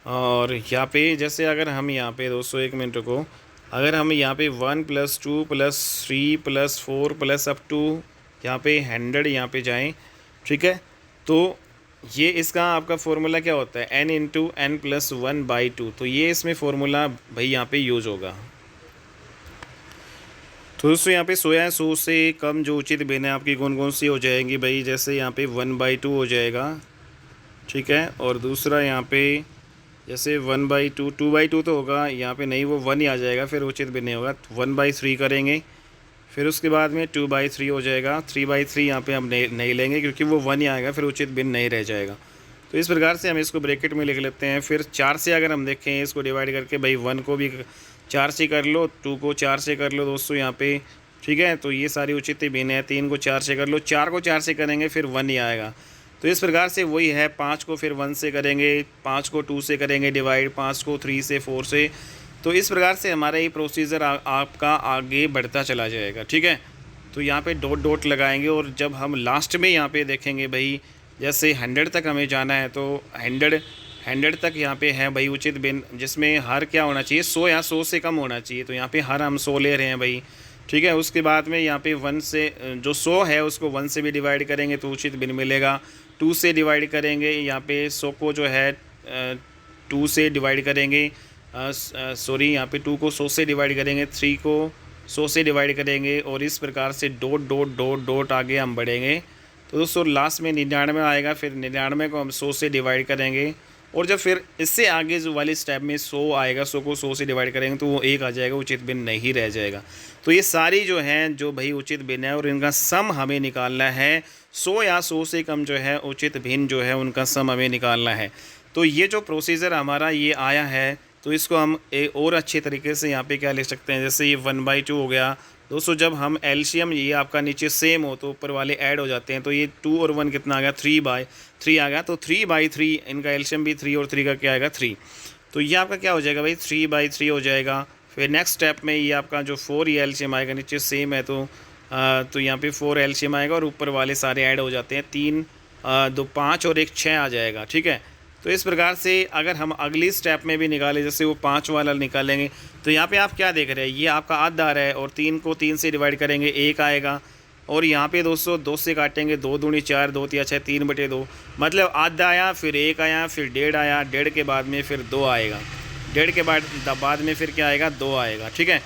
और यहाँ पे जैसे अगर हम यहाँ पे दोस्तों 1 मिनट को, अगर हम यहाँ पे 1 + 2 + 3 + 4 + अप टू यहाँ पे 100 यहाँ पे जाएँ, ठीक है, तो ये इसका आपका फॉर्मूला क्या होता है? n × n + 1/2। तो ये इसमें फॉर्मूला भाई यहाँ पे यूज़ होगा। तो दोस्तों यहाँ पे 100 या 100 से कम जो उचित भिन्न है आपकी कौन कौन सी हो जाएंगी भाई? जैसे यहाँ पे 1/2 हो जाएगा। ठीक है। और दूसरा यहाँ पे जैसे 1/2, 2/2 तो होगा यहाँ पे नहीं, वो 1 ही आ जाएगा, फिर उचित भिन्न नहीं होगा। 1/3 करेंगे, फिर उसके बाद में 2/3 हो जाएगा। 3/3 यहाँ पे हम नहीं लेंगे, क्योंकि वो 1 ही आएगा, फिर उचित भिन्न नहीं रह जाएगा। तो इस प्रकार से हम इसको ब्रैकेट में लिख लेते हैं। फिर 4 से अगर हम देखें इसको डिवाइड करके, भाई 1 को भी 4 से कर लो, 2 को 4 से कर लो दोस्तों यहाँ पे। ठीक है। तो ये सारी उचित भिन्न है। 3 को 4 से कर लो, 4 को 4 से करेंगे फिर 1 ही आएगा। तो इस प्रकार से वही है, 5 को फिर 1 से करेंगे, 5 को 2 से करेंगे डिवाइड, 5 को 3 से, 4 से। तो इस प्रकार से हमारा ये प्रोसीजर आपका आगे बढ़ता चला जाएगा। ठीक है। तो यहाँ पे डॉट डॉट लगाएंगे, और जब हम लास्ट में यहाँ पे देखेंगे भाई, जैसे 100 तक हमें जाना है, तो 100 तक यहाँ पे है भाई उचित भिन्न, जिसमें हर क्या होना चाहिए? 100 या 100 से कम होना चाहिए। तो यहाँ पे हर हम 100 ले रहे हैं भाई। ठीक है। उसके बाद में यहाँ पे 1 से जो 100 है उसको 1 से भी डिवाइड करेंगे तो उचित भिन्न मिलेगा। 2 से डिवाइड करेंगे, यहाँ पे 100 को जो है 2 से डिवाइड करेंगे, सॉरी यहाँ पे 2 को 100 से डिवाइड करेंगे, 3 को 100 से डिवाइड करेंगे, और इस प्रकार से डॉट डॉट डॉट डॉट आगे हम बढ़ेंगे। तो दोस्तों लास्ट में 99 आएगा, फिर 99 को हम 100 से डिवाइड करेंगे, और जब फिर इससे आगे जो वाली स्टेप में 100 आएगा, 100 को 100 से डिवाइड करेंगे तो वो 1 आ जाएगा, उचित भिन्न नहीं रह जाएगा। तो ये सारी जो हैं जो भाई उचित भिन्न है, और इनका सम हमें निकालना है। 100 या 100 से कम जो है उचित भिन्न जो है उनका सम हमें निकालना है। तो ये जो प्रोसीजर हमारा ये आया है, तो इसको हम एक और अच्छे तरीके से यहाँ पे क्या लिख सकते हैं, जैसे ये 1/2 हो गया। दोस्तों जब हम एलसीएम ये आपका नीचे सेम हो तो ऊपर वाले ऐड हो जाते हैं, तो ये 2 और 1 कितना आ गया, 3/3 आ गया। तो 3/3 इनका एलसीएम भी 3 और 3 का क्या आएगा, 3। तो ये आपका क्या हो जाएगा भाई, 3/3 हो जाएगा। फिर नेक्स्ट स्टेप में ये आपका जो 4 ये एलसीएम आएगा, नीचे सेम है तो यहाँ पे 4 एलसीएम आएगा और ऊपर वाले सारे ऐड हो जाते हैं। 3 2 5 और 1 6 आ जाएगा, ठीक है। तो इस प्रकार से अगर हम अगली स्टेप में भी निकालें, जैसे वो 5 वाला निकालेंगे, तो यहाँ पे आप क्या देख रहे हैं, ये आपका आधा है और 3 को 3 से डिवाइड करेंगे 1 आएगा। और यहाँ पे दोस्तों 2 से काटेंगे, 2 दूनी 4, 2 तिया 6, 3/2, मतलब आधा आया, फिर 1 आया, फिर 1.5 आया, 1.5 के बाद में फिर 2 आएगा, 1.5 के बाद में फिर क्या आएगा, 2 आएगा, ठीक है।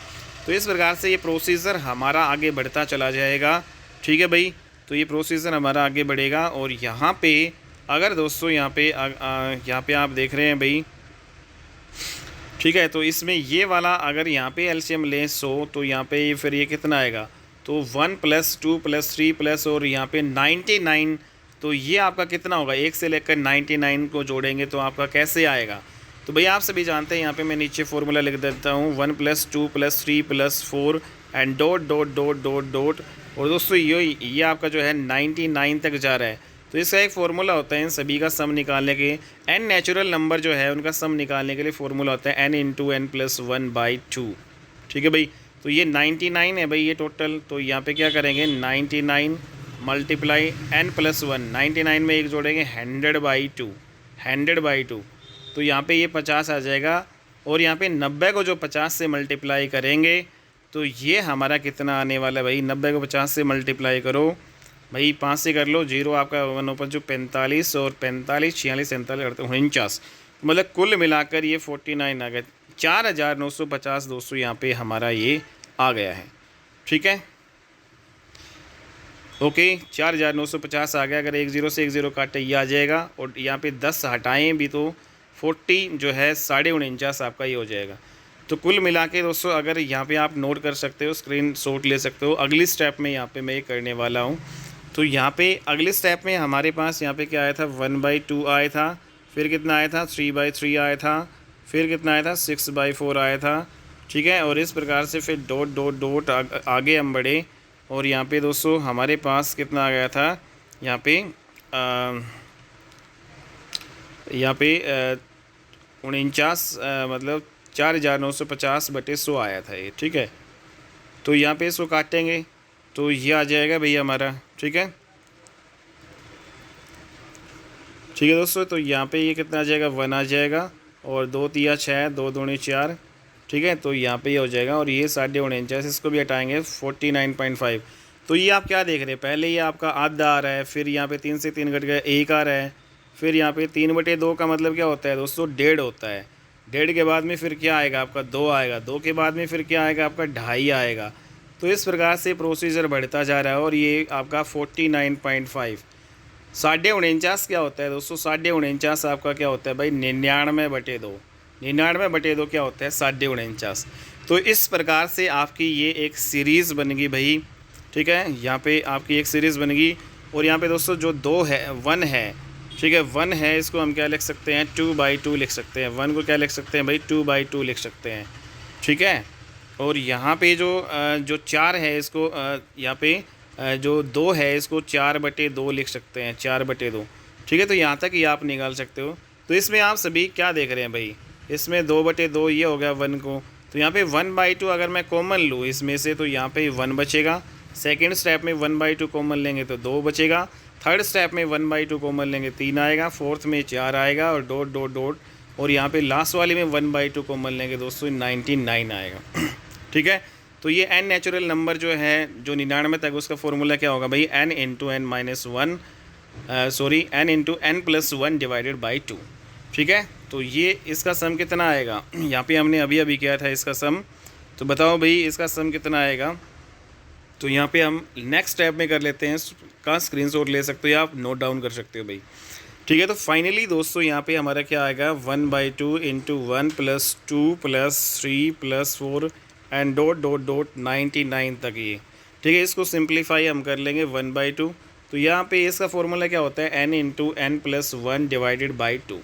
तो इस प्रकार से ये प्रोसीजर हमारा आगे बढ़ता चला जाएगा, ठीक है भाई। तो ये प्रोसीजर हमारा आगे बढ़ेगा। और यहाँ पे अगर दोस्तों यहाँ पे आप देख रहे हैं भाई, ठीक है, तो इसमें ये वाला अगर यहाँ पे एलसीएम लें 100, तो यहाँ पे फिर ये कितना आएगा, तो 1 + 2 + 3 प्लस और यहाँ पे 99, तो ये आपका कितना होगा, 1 से लेकर 99 को जोड़ेंगे तो आपका कैसे आएगा। तो भैया आप सभी जानते हैं, यहाँ पे मैं नीचे फार्मूला लिख देता हूँ, 1 + 2 + 3 + 4 and dot dot dot dot dot. और दोस्तों ये आपका जो है 99 तक जा रहा है। तो इसका एक फ़ॉर्मूला होता है इन सभी का सम निकालने के, n नेचुरल नंबर जो है उनका सम निकालने के लिए फ़ॉर्मूला होता है n × n + 1/2, ठीक है भाई। तो ये 99 है भाई ये टोटल, तो यहाँ पे क्या करेंगे, 99 × n + 1, 99 में 1 जोड़ेंगे, 100/2, 100/2, तो यहाँ पे ये 50 आ जाएगा। और यहाँ पे 90 को जो 50 से मल्टीप्लाई करेंगे तो ये हमारा कितना आने वाला है भाई, 90 को 50 से मल्टीप्लाई करो भाई, 5 से कर लो, 0 आपका 1/5 45 और 45 46 47 49, मतलब कुल मिलाकर ये 49 आ गया, 4950 दोस्तों यहाँ पे हमारा ये आ गया है, ठीक है। ओके 4950 आ गया। अगर 1 0 से 1 0 काटे ये आ जाएगा, और यहाँ पे 10 हटाएं भी तो 40 जो है 49.5 आपका ये हो जाएगा। तो कुल मिला के दोस्तों अगर यहाँ पे आप नोट कर सकते हो, स्क्रीन शॉट ले सकते हो। अगली स्टेप में यहाँ पे मैं ये करने वाला हूँ। तो यहाँ पे अगले स्टेप में हमारे पास यहाँ पे क्या आया था, 1/2 आया था, फिर कितना आया था, 3/3 आया था, फिर कितना आया था, 6/4 आया था, ठीक है। और इस प्रकार से फिर डॉट डॉट डॉट आगे हम बढ़े, और यहाँ पे दोस्तों हमारे पास कितना आ गया था, यहाँ पे 49 मतलब 4950/100 आया था ये, ठीक है। तो यहाँ पे इसको काटेंगे तो ये आ जाएगा भैया हमारा, ठीक है, ठीक है दोस्तों। तो यहाँ पे ये कितना आ जाएगा, 1 आ जाएगा, और 2 तिया 6, 2 दूनी 4, ठीक है। तो यहाँ पे ये हो जाएगा, और ये 49.5, इसको भी हटाएंगे 49.5। तो ये आप क्या देख रहे हैं, पहले ये आपका आधा आ रहा है, फिर यहाँ पे 3 से 3 घट गया 1 आ रहा है, फिर यहाँ पे 3/2 का मतलब क्या होता है दोस्तों, 1.5 होता है। 1.5 के बाद में फिर क्या आएगा आपका, 2 आएगा, 2 के बाद में फिर क्या आएगा आपका, 2.5 आएगा। तो इस प्रकार से प्रोसीजर बढ़ता जा रहा है, और ये आपका 49.5, 49.5 क्या होता है दोस्तों, 49.5 आपका क्या होता है भाई, 99/2, 99/2 क्या होता है, 49.5। तो इस प्रकार से आपकी ये एक सीरीज़ बन गई भाई, ठीक है। यहाँ पे आपकी एक सीरीज़ बन गई। और यहाँ पे दोस्तों जो 2 है, 1 है, ठीक है, 1 है, इसको हम क्या लिख सकते हैं, 2/2 लिख सकते हैं। 1 को क्या लिख सकते हैं भाई, 2/2 लिख सकते हैं, ठीक है। और यहाँ पे जो 4 है, इसको यहाँ पे जो 2 है, इसको 4/2 लिख सकते हैं, 4/2, ठीक है। तो यहाँ तक ये आप निकाल सकते हो। तो इसमें आप सभी क्या देख रहे हैं भाई, इसमें 2/2 ये हो गया 1 को। तो यहाँ पे 1/2 अगर मैं कॉमन लूँ इसमें से, तो यहाँ पे 1 बचेगा। सेकेंड स्टेप में 1/2 कॉमन लेंगे तो 2 बचेगा। थर्ड स्टेप में 1/2 कॉमन लेंगे 3 आएगा। फोर्थ में 4 आएगा, और डॉट डॉट डॉट, और यहाँ पे लास्ट वाले में 1/2 कॉमन लेंगे दोस्तों, 99 आएगा, ठीक है। तो ये n नेचुरल नंबर जो है, जो 99 तक, उसका फॉर्मूला क्या होगा भाई, n × n − 1 n × n + 1 / 2, ठीक है। तो ये इसका सम कितना आएगा, यहाँ पे हमने अभी किया था इसका सम। तो बताओ भाई इसका सम कितना आएगा। तो यहाँ पे हम नेक्स्ट स्टेप में कर लेते हैं, इसका स्क्रीनशॉट ले सकते हो, आप नोट डाउन कर सकते हो भाई, ठीक है। तो फाइनली दोस्तों यहाँ पे हमारा क्या आएगा, 1/2 × 1 + 2 + 3 + 4 एंड डॉट डॉट डॉट 99 तक ये, ठीक है। इसको सिंप्लीफाई हम कर लेंगे 1/2। तो यहाँ पे इसका फॉर्मूला क्या होता है, n × n + 1 / 2।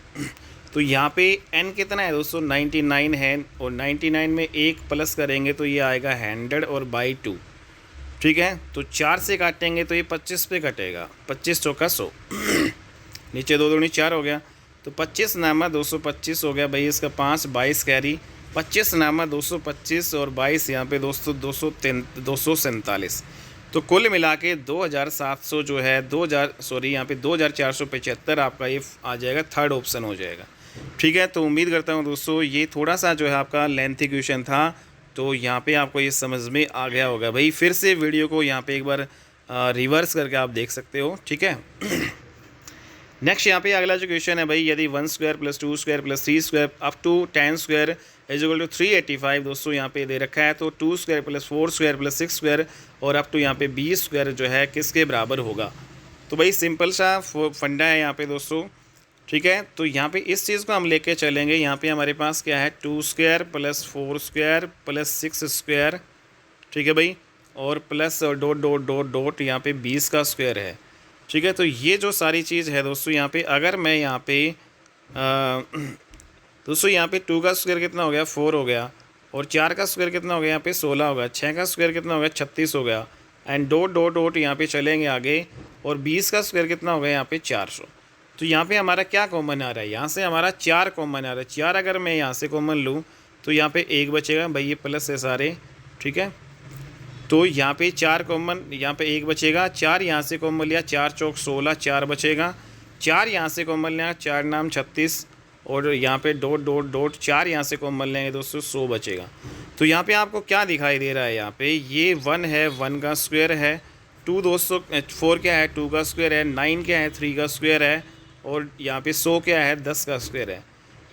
तो यहाँ पे n कितना है दोस्तों 99 है, और 99 में एक प्लस करेंगे तो ये आएगा 100 और बाई 2, ठीक है। तो 4 से काटेंगे तो ये 25 पे कटेगा, 25 चौका 100 नीचे 2 दूनी 4 हो गया, तो 25 नामा 225 हो गया भाई, इसका 5 22 कैरी, 25 नामा 225 और 22 यहाँ पे दोस्तों 247। तो कुल मिला के 2700 जो है 2000 यहाँ पे 2475 आपका ये आ जाएगा, थर्ड ऑप्शन हो जाएगा, ठीक है। तो उम्मीद करता हूँ दोस्तों ये थोड़ा सा जो है आपका लेंथी क्वेश्चन था, तो यहाँ पे आपको ये समझ में आ गया होगा भाई। फिर से वीडियो को यहाँ पे एक बार रिवर्स करके आप देख सकते हो, ठीक है। नेक्स्ट यहाँ पे अगला जो क्वेश्चन है भाई, यदि 1 square plus 2 square plus 3 square up to 10 square is equal to 385 दोस्तों यहाँ पे दे रखा है, तो 2 square plus 4 square plus 6 square और अप टू यहाँ पे 20 स्क्वायर जो है किसके बराबर होगा। तो भाई सिंपल सा फंडा है यहाँ पे दोस्तों, ठीक है। तो यहाँ पे इस चीज़ को हम लेके चलेंगे, यहाँ पे हमारे पास क्या है 2 square plus 4 square plus 6 square, ठीक है भाई, और plus dot dot dot dot यहाँ पे 20 का स्क्वायर है, ठीक है। तो ये जो सारी चीज़ है दोस्तों यहाँ पे अगर मैं यहाँ पे दोस्तों यहाँ पे 2 का स्क्वायर कितना हो गया 4 हो गया, और 4 का स्क्वायर कितना हो गया यहाँ पे 16 हो गया, 6 का स्क्वायर कितना हो गया 36 हो गया, एंड डॉट डॉट डॉट यहाँ पे चलेंगे आगे, और 20 का स्क्वायर कितना हो गया यहाँ पे 400। तो यहाँ पे हमारा क्या कॉमन आ रहा है, यहाँ से हमारा 4 कॉमन आ रहा है। 4 अगर मैं यहाँ से कॉमन लूँ तो यहाँ पे 1 बचेगा भाई, ये प्लस है सारे, ठीक है। तो यहाँ पे 4 कॉमन, यहाँ पे 1 बचेगा, 4 यहाँ से कॉमन लिया, 4 चौक 16, 4 बचेगा, 4 यहाँ से कॉमन लिया, 4 नाम 36, और यहाँ पे डॉट डॉट डॉट 4 यहाँ से कॉमन लेंगे दोस्तों 100 बचेगा। तो यहाँ पे आपको क्या दिखाई दे रहा है, यहाँ पे ये 1 है, 1 का स्क्वायर है, 2 दोस्तों 4 क्या है 2 का स्क्वायर है, 9 क्या है 3 का स्क्वायर है, और यहाँ पे 100 क्या है 10 का स्क्वायर है।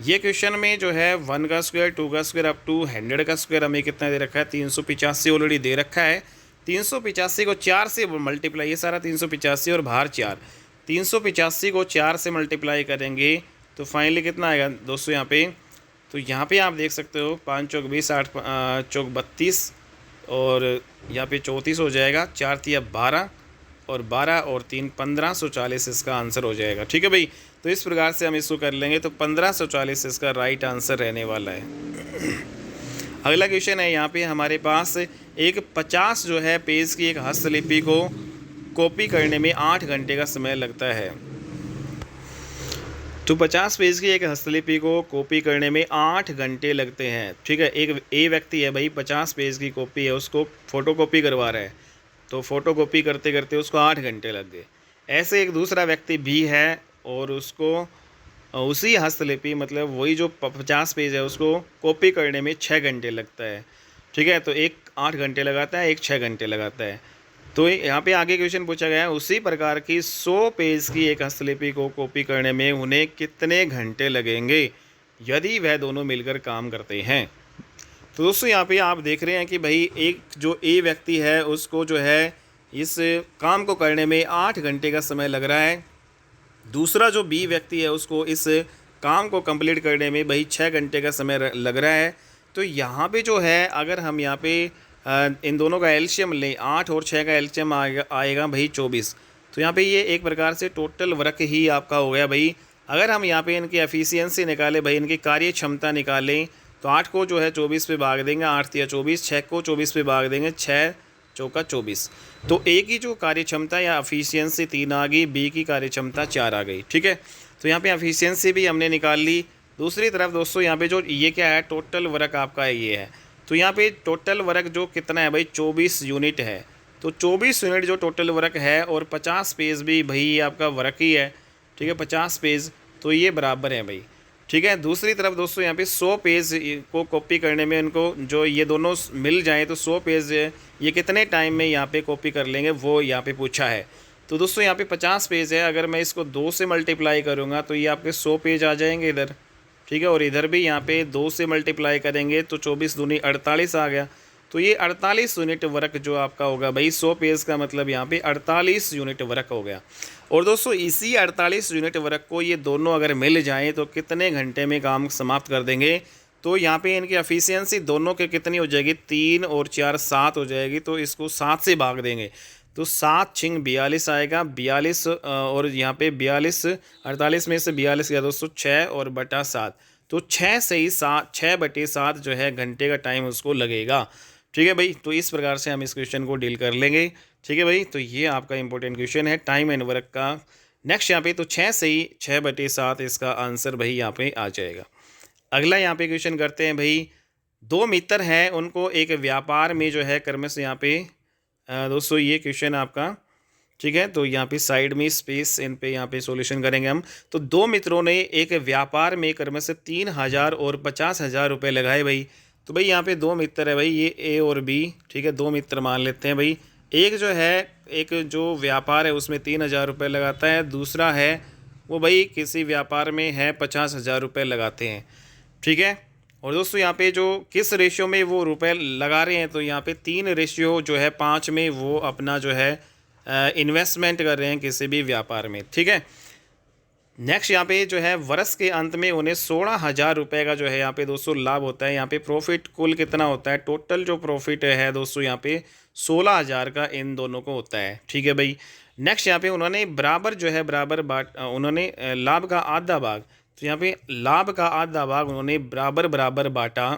ये क्वेश्चन में जो है 1 का स्क्वायर 2 का स्क्वायर अप टू 100 का स्क्वायर हमें कितना दे रखा है 385 ऑलरेडी दे रखा है। 385 को 4 से मल्टीप्लाई, ये सारा 385 और बाहर 4, 385 को 4 से मल्टीप्लाई करेंगे तो फाइनली कितना आएगा दोस्तों यहाँ पे। तो यहाँ पे आप देख सकते हो 5 चौक 20, 8 चौक 32, और यहाँ पे 34 हो जाएगा, 4 तिया 12, और 12 और 3 1540 इसका आंसर हो जाएगा, ठीक है भाई। तो इस प्रकार से हम इसको कर लेंगे, तो 1540 इसका राइट आंसर रहने वाला है। अगला क्वेश्चन है यहाँ पे हमारे पास एक 50 जो है पेज की एक हस्तलिपि को कॉपी करने में 8 घंटे का समय लगता है। तो 50 पेज की एक हस्तलिपि को कॉपी करने में 8 घंटे लगते हैं, ठीक है। एक व्यक्ति है भाई 50 पेज की कॉपी है, उसको फ़ोटो कॉपी करवा रहा है, तो फ़ोटो कॉपी करते करते उसको 8 घंटे लग गए। ऐसे एक दूसरा व्यक्ति भी है और उसको उसी हस्तलिपि मतलब वही जो 50 पेज है उसको कॉपी करने में 6 घंटे लगता है, ठीक है। तो एक 8 घंटे लगाता है, एक 6 घंटे लगाता है। तो यहाँ पे आगे क्वेश्चन पूछा गया है, उसी प्रकार की 100 पेज की एक हस्तलिपि को कॉपी करने में उन्हें कितने घंटे लगेंगे यदि वह दोनों मिलकर काम करते हैं। तो दोस्तों यहाँ पे आप देख रहे हैं कि भाई एक जो ए व्यक्ति है उसको जो है इस काम को करने में 8 घंटे का समय लग रहा है, दूसरा जो बी व्यक्ति है उसको इस काम को कंप्लीट करने में भाई 6 घंटे का समय लग रहा है। तो यहाँ पे जो है अगर हम यहाँ पे इन दोनों का एलसीएम लें, 8 और 6 का एलसीएम आएगा भाई 24। तो यहाँ पे ये एक प्रकार से टोटल वर्क ही आपका हो गया भाई। अगर हम यहाँ पे इनकी एफिशिएंसी निकालें भाई, इनकी कार्य क्षमता निकालें, तो 8 को जो है 24 पे भाग देंगे, 8 या 24, 6 को 24 पे भाग देंगे, 6 चौका 24। तो ए की जो कार्य क्षमता या एफिशिएंसी 3 आ गई, बी की कार्य क्षमता 4 आ गई, ठीक है। तो यहाँ पे एफिशिएंसी भी हमने निकाल ली। दूसरी तरफ दोस्तों यहाँ पे जो ये क्या है टोटल वर्क आपका ये है, तो यहाँ पे टोटल वर्क जो कितना है भाई 24 यूनिट है। तो 24 यूनिट जो टोटल वर्क है, और 50 पेज भी भाई आपका वर्क ही है, ठीक है, 50 पेज, तो ये बराबर है भाई, ठीक है। दूसरी तरफ दोस्तों यहाँ पे 100 पेज को कॉपी करने में इनको जो ये दोनों मिल जाएँ तो 100 पेज ये कितने टाइम में यहाँ पे कॉपी कर लेंगे वो यहाँ पे पूछा है। तो दोस्तों यहाँ पे 50 पेज है, अगर मैं इसको 2 से मल्टीप्लाई करूँगा तो ये आपके 100 पेज आ जाएंगे इधर, ठीक है। और इधर भी यहाँ पे 2 से मल्टीप्लाई करेंगे तो 24 दूनी 48 आ गया। तो ये 48 यूनिट वर्क जो आपका होगा भाई 100 पेज का मतलब यहाँ पे 48 यूनिट वर्क हो गया। और दोस्तों इसी 48 यूनिट वर्क को ये दोनों अगर मिल जाएँ तो कितने घंटे में काम समाप्त कर देंगे। तो यहाँ पे इनकी एफिशिएंसी दोनों के कितनी हो जाएगी, 3 और 4 7 हो जाएगी। तो इसको 7 से भाग देंगे तो 7 छिंग 42 आएगा, 42 और यहाँ पे 42 48 में से 42 गया दोस्तों 6 और बटा 7, तो 6 से ही 6/7 जो है घंटे का टाइम उसको लगेगा। ठीक है भाई, तो इस प्रकार से हम इस क्वेश्चन को डील कर लेंगे। ठीक है भाई, तो ये आपका इंपॉर्टेंट क्वेश्चन है टाइम एंड वर्क का। नेक्स्ट यहाँ पे तो 6 से ही 6/7 इसका आंसर भाई यहाँ पे आ जाएगा। अगला यहाँ पे क्वेश्चन करते हैं भाई, 2 मित्र हैं, उनको एक व्यापार में जो है कर्म से यहाँ पे दोस्तों ये क्वेश्चन आपका, ठीक है, तो यहाँ पे साइड में स्पेस इन पे यहाँ पे सॉल्यूशन करेंगे हम। तो 2 मित्रों ने एक व्यापार में कर्म से 3,000 और 50,000 रुपये लगाए भाई। तो भाई यहाँ पे 2 मित्र है भाई, ये ए और बी, ठीक है, 2 मित्र मान लेते हैं भाई। एक जो है, एक जो व्यापार है उसमें 3,000 रुपये लगाता है, दूसरा है वो भाई किसी व्यापार में है 50,000 रुपये लगाते हैं। ठीक है, और दोस्तों यहाँ पे जो किस रेशियो में वो रुपए लगा रहे हैं, तो यहाँ पे 3 रेशियो जो है 5 में वो अपना जो है इन्वेस्टमेंट कर रहे हैं किसी भी व्यापार में। ठीक है, नेक्स्ट यहाँ पे जो है वर्ष के अंत में उन्हें 16,000 रुपये का जो है यहाँ पे दोस्तों लाभ होता है। यहाँ पे प्रॉफिट कुल कितना होता है, टोटल जो प्रॉफिट है दोस्तों यहाँ पे 16,000 का इन दोनों को होता है। ठीक है भाई, नेक्स्ट यहाँ पे उन्होंने बराबर जो है बराबर उन्होंने लाभ का आधा भाग, तो यहाँ पे लाभ का आधा भाग उन्होंने बराबर बराबर बांटा।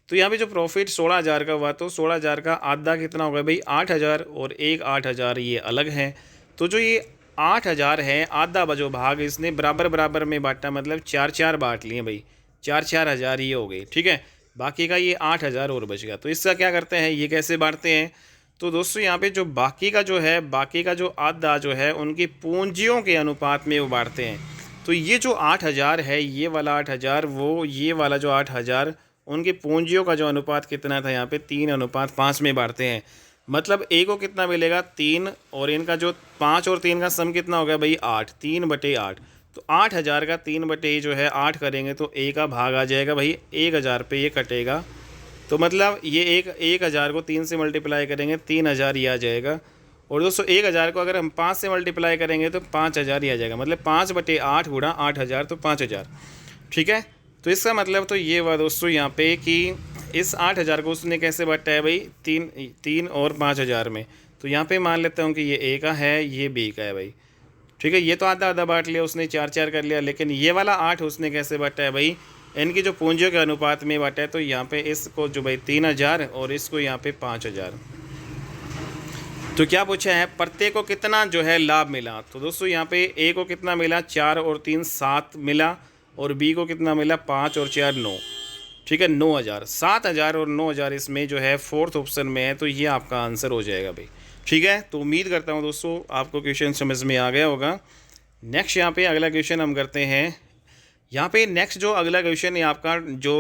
तो यहाँ पे जो प्रॉफिट 16,000 का हुआ, तो 16,000 का आधा कितना होगा भाई 8,000, और एक 8,000 ये अलग है। तो जो ये 8,000 है, आधा जो भाग इसने बराबर बराबर में बांटा, मतलब 4-4 बांट लिए भाई, 4-4 हज़ार ये हो गई। ठीक है, बाकी का ये 8,000 और बच गया। तो इसका क्या करते हैं, ये कैसे बांटते हैं, तो दोस्तों यहाँ पे जो बाकी का जो है, बाकी का जो आधा जो है उनकी पूंजियों के अनुपात में वो बांटते हैं। तो ये जो 8,000 है, ये वाला 8,000, वो ये वाला जो 8,000 उनकी पूंजियों का जो अनुपात कितना था यहाँ पे 3:5 में बांटते हैं। मतलब ए को कितना मिलेगा 3, और इनका जो 5 और 3 का सम कितना हो गया भाई 8, 3/8। तो 8,000 का 3/8 जो है 8 करेंगे तो ए का भाग आ जाएगा भाई 1,000 पे ये कटेगा। तो मतलब ये 1,000 को 3 से मल्टीप्लाई करेंगे 3,000 ये आ जाएगा। और दोस्तों 1,000 को अगर हम 5 से मल्टीप्लाई करेंगे तो 5,000 ही आ जाएगा, मतलब 5/8 गुणा 8,000 तो 5,000। ठीक है, तो इसका मतलब तो ये हुआ दोस्तों यहाँ पे कि इस 8,000 को उसने कैसे बांटा है भाई 3 और 5,000 में। तो यहाँ पे मान लेता हूँ कि ये ए का है, ये बी का है भाई। ठीक है, ये तो आधा आधा बांट लिया उसने, 4-4 कर लिया, लेकिन ये वाला 8 उसने कैसे बांटा है भाई, इनकी जो पूंजियों के अनुपात में बांटा है। तो यहाँ पे इसको जो भाई 3,000 और इसको यहाँ पे 5,000। तो क्या पूछा है, प्रत्येक को कितना जो है लाभ मिला। तो दोस्तों यहाँ पे ए को कितना मिला 4 और 3 7 मिला, और बी को कितना मिला 5 और 4 9। ठीक है, 9,000, 7,000 और 9,000 इसमें जो है 4th ऑप्शन में है। तो ये आपका आंसर हो जाएगा भाई। ठीक है, तो उम्मीद करता हूँ दोस्तों आपको क्वेश्चन समझ में आ गया होगा। नेक्स्ट यहाँ पे अगला क्वेश्चन हम करते हैं। यहाँ पे नेक्स्ट जो अगला क्वेश्चन है आपका जो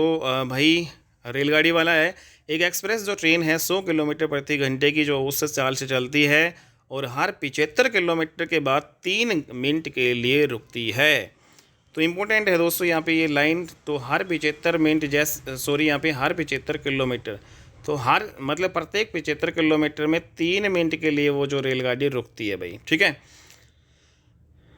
भाई रेलगाड़ी वाला है। एक एक्सप्रेस जो ट्रेन है 100 किलोमीटर प्रति घंटे की जो औसत चाल से चलती है, और हर 75 किलोमीटर के बाद 3 मिनट के लिए रुकती है। तो इम्पोर्टेंट है दोस्तों यहाँ पे ये लाइन, तो हर 75 मिनट यहाँ पे हर 75 किलोमीटर, तो हर मतलब प्रत्येक 75 किलोमीटर में 3 मिनट के लिए वो जो रेलगाड़ी रुकती है भाई। ठीक है,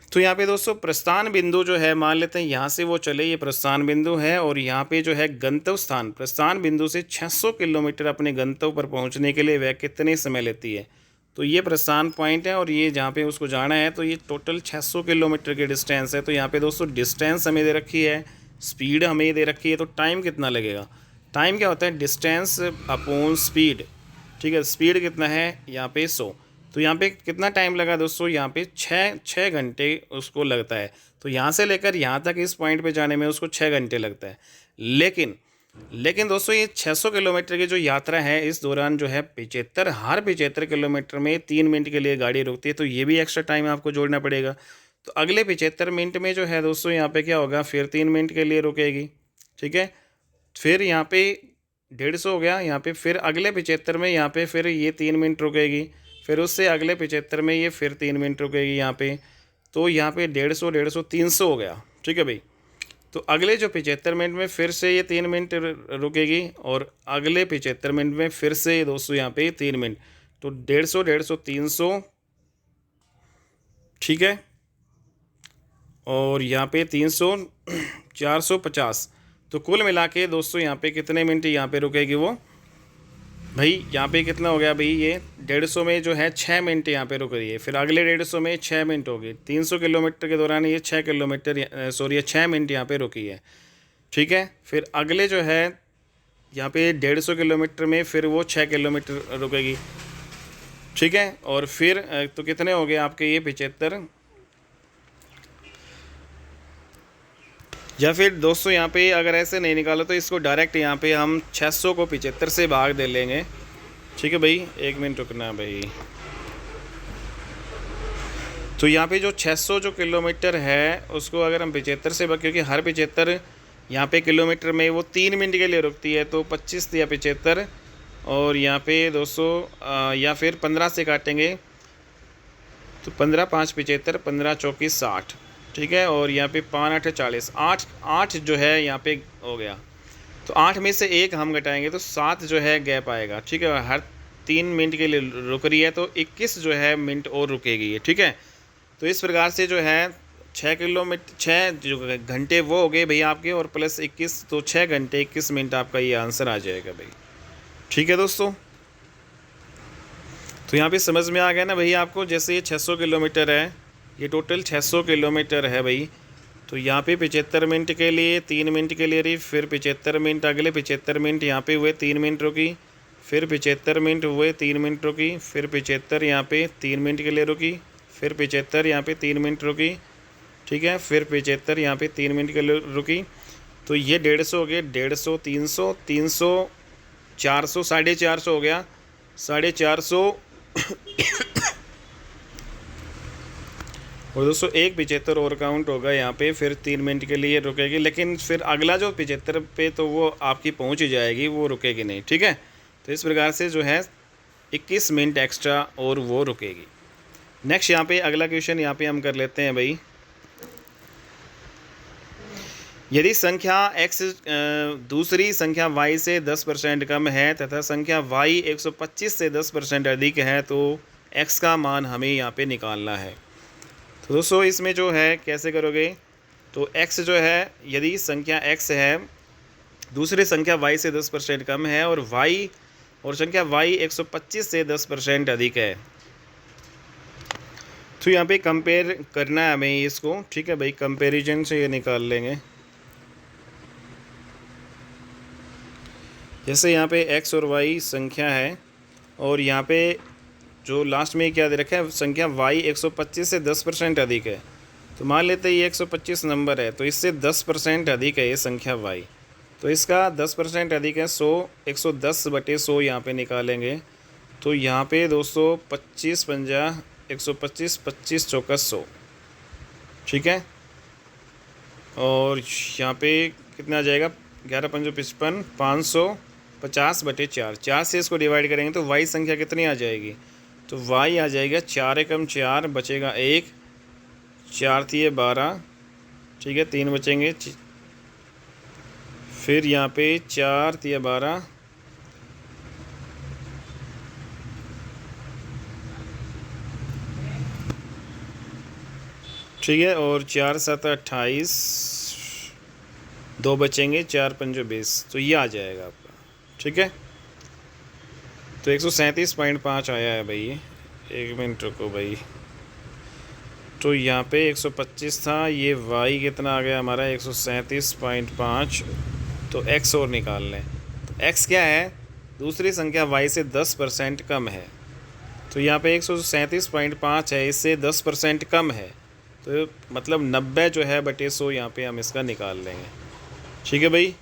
तो यहाँ पे दोस्तों प्रस्थान बिंदु जो है मान लेते हैं यहाँ से वो चले, ये प्रस्थान बिंदु है, और यहाँ पे जो है गंतव्य स्थान, प्रस्थान बिंदु से 600 किलोमीटर अपने गंतव्य पर पहुँचने के लिए वह कितने समय लेती है। तो ये प्रस्थान पॉइंट है, और ये जहाँ पे उसको जाना है, तो ये टोटल 600 किलोमीटर की डिस्टेंस है। तो यहाँ पे दोस्तों डिस्टेंस हमें दे रखी है, स्पीड हमें दे रखी है, तो टाइम कितना लगेगा। टाइम क्या होता है, डिस्टेंस अपॉन स्पीड। ठीक है, स्पीड कितना है यहाँ पे 100। तो यहाँ पे कितना टाइम लगा दोस्तों, यहाँ पे 6 घंटे उसको लगता है। तो यहाँ से लेकर यहाँ तक इस पॉइंट पे जाने में उसको 6 घंटे लगता है। लेकिन दोस्तों ये 600 किलोमीटर की जो यात्रा है, इस दौरान जो है हर 75 किलोमीटर में 3 मिनट के लिए गाड़ी रुकती है। तो ये भी एक्स्ट्रा टाइम आपको जोड़ना पड़ेगा। तो अगले 75 मिनट में जो है दोस्तों यहाँ पे क्या होगा, फिर 3 मिनट के लिए रुकेगी। ठीक है, फिर यहाँ पे 150 हो गया, यहाँ पे फिर अगले 75 में यहाँ पे फिर ये 3 मिनट रुकेगी, फिर उससे अगले 75 में ये फिर 3 मिनट रुकेगी यहाँ पे। तो यहाँ पे 150 300 हो गया। ठीक है भाई, तो अगले जो 75 मिनट में फिर से ये 3 मिनट रुकेगी, और अगले 75 मिनट में फिर से दोस्तों यहाँ पे 3 मिनट। तो 150 300। ठीक है, और यहाँ पे 300 450। तो कुल मिला के दोस्तों यहाँ पे कितने मिनट यहाँ पे रुकेगी वो भाई यहाँ पे कितना हो गया भाई, ये 150 में जो है 6 मिनट यहाँ पे रुक रही है, फिर अगले 150 में 6 मिनट होगी, 300 किलोमीटर के दौरान ये 6 किलोमीटर सॉरी ये 6 मिनट यहाँ पे रुकी है। ठीक है, फिर अगले जो है यहाँ पे 150 किलोमीटर में फिर वो 6 किलोमीटर रुकेगी। ठीक है, और फिर तो कितने हो गए आपके ये 75, या फिर दोस्तों यहाँ पे अगर ऐसे नहीं निकालो तो इसको डायरेक्ट यहाँ पे हम 600 को 75 से भाग दे लेंगे। ठीक है भाई, 1 मिनट रुकना है भाई। तो यहाँ पे जो 600 जो किलोमीटर है उसको अगर हम 75 से क्योंकि हर 75 यहाँ पे किलोमीटर में वो 3 मिनट के लिए रुकती है, तो 25 या 75, और यहाँ पे दोस्तों या फिर 15 से काटेंगे तो 15 5 75, 15 चौकी 60। ठीक है, और यहाँ पे 5 8 40, 8 जो है यहाँ पे हो गया, तो 8 में से 1 हम घटाएंगे तो 7 जो है गैप आएगा। ठीक है, हर 3 मिनट के लिए रुक रही है तो 21 जो है मिनट और रुकेगी। ठीक है, तो इस प्रकार से जो है 6 किलोमीटर 6 जो घंटे वो हो गए भैया आपके, और प्लस 21, तो 6 घंटे 21 मिनट आपका ये आंसर आ जाएगा भाई। ठीक है दोस्तों, तो यहाँ पे समझ में आ गया ना भैया आपको। जैसे ये 600 किलोमीटर है, ये टोटल 600 किलोमीटर है भाई, तो यहाँ पे 75 मिनट के लिए 3 मिनट के लिए रही, फिर 75 मिनट, अगले 75 मिनट यहाँ पे हुए 3 मिनट रुकी, फिर 75 मिनट हुए 3 मिनट रुकी, फिर 75 यहाँ पे 3 मिनट के लिए रुकी, फिर 75 यहाँ पे 3 मिनट रुकी। ठीक है, फिर 75 यहाँ पे 3 मिनट के लिए रुकी, तो ये 150 हो गया, 150, 300, 300, 400, 450 हो गया, 450 और दोस्तों एक 75 और काउंट होगा यहाँ पे, फिर 3 मिनट के लिए रुकेगी, लेकिन फिर अगला जो 75 पे तो वो आपकी पहुँच ही जाएगी, वो रुकेगी नहीं। ठीक है, तो इस प्रकार से जो है 21 मिनट एक्स्ट्रा और वो रुकेगी। नेक्स्ट यहाँ पे अगला क्वेश्चन यहाँ पे हम कर लेते हैं भाई। यदि संख्या x दूसरी संख्या y से 10% कम है तथा संख्या y 125 से 10% अधिक है, तो x का मान हमें यहाँ पे निकालना है। तो दोस्तों इसमें जो है कैसे करोगे, तो x जो है, यदि संख्या x है दूसरी संख्या y से 10% कम है और संख्या y 125 से 10% अधिक है, तो यहाँ पे कंपेयर करना है हमें इसको। ठीक है भाई, कंपैरिजन से ये निकाल लेंगे। जैसे यहाँ पे x और y संख्या है, और यहाँ पे जो लास्ट में क्या दे रखा है, संख्या y 125 से 10% अधिक है, तो मान लेते हैं ये 125 नंबर है, तो इससे 10% अधिक है ये संख्या y, तो इसका 10% अधिक है 100, 110/100 यहाँ पे निकालेंगे, तो यहाँ पे दोस्तों 25 50 125, 25 चौका 100। ठीक है, और यहाँ पे कितना आ जाएगा, 11 5 55, 550/4, 4 से इसको डिवाइड करेंगे तो y संख्या कितनी आ जाएगी, तो y आ जाएगा 4 एकम 4, बचेगा 1, 4 3 12। ठीक है, 3 बचेंगे, फिर यहाँ पे 4 3 12, ठीक है, और 4 7 28, 2 बचेंगे, 4 5 20, तो ये आ जाएगा आपका। ठीक है, तो 137.5 आया है भाई ये। 1 मिनट रुको भाई, तो यहाँ पे 125 था, ये y कितना आ गया हमारा 137.5, तो x और निकाल लें, तो x क्या है, दूसरी संख्या y से 10% कम है, तो यहाँ पे 137.5 है, इससे 10% कम है, तो मतलब 90 जो है बटे 100 यहाँ पे हम इसका निकाल लेंगे। ठीक है भाई,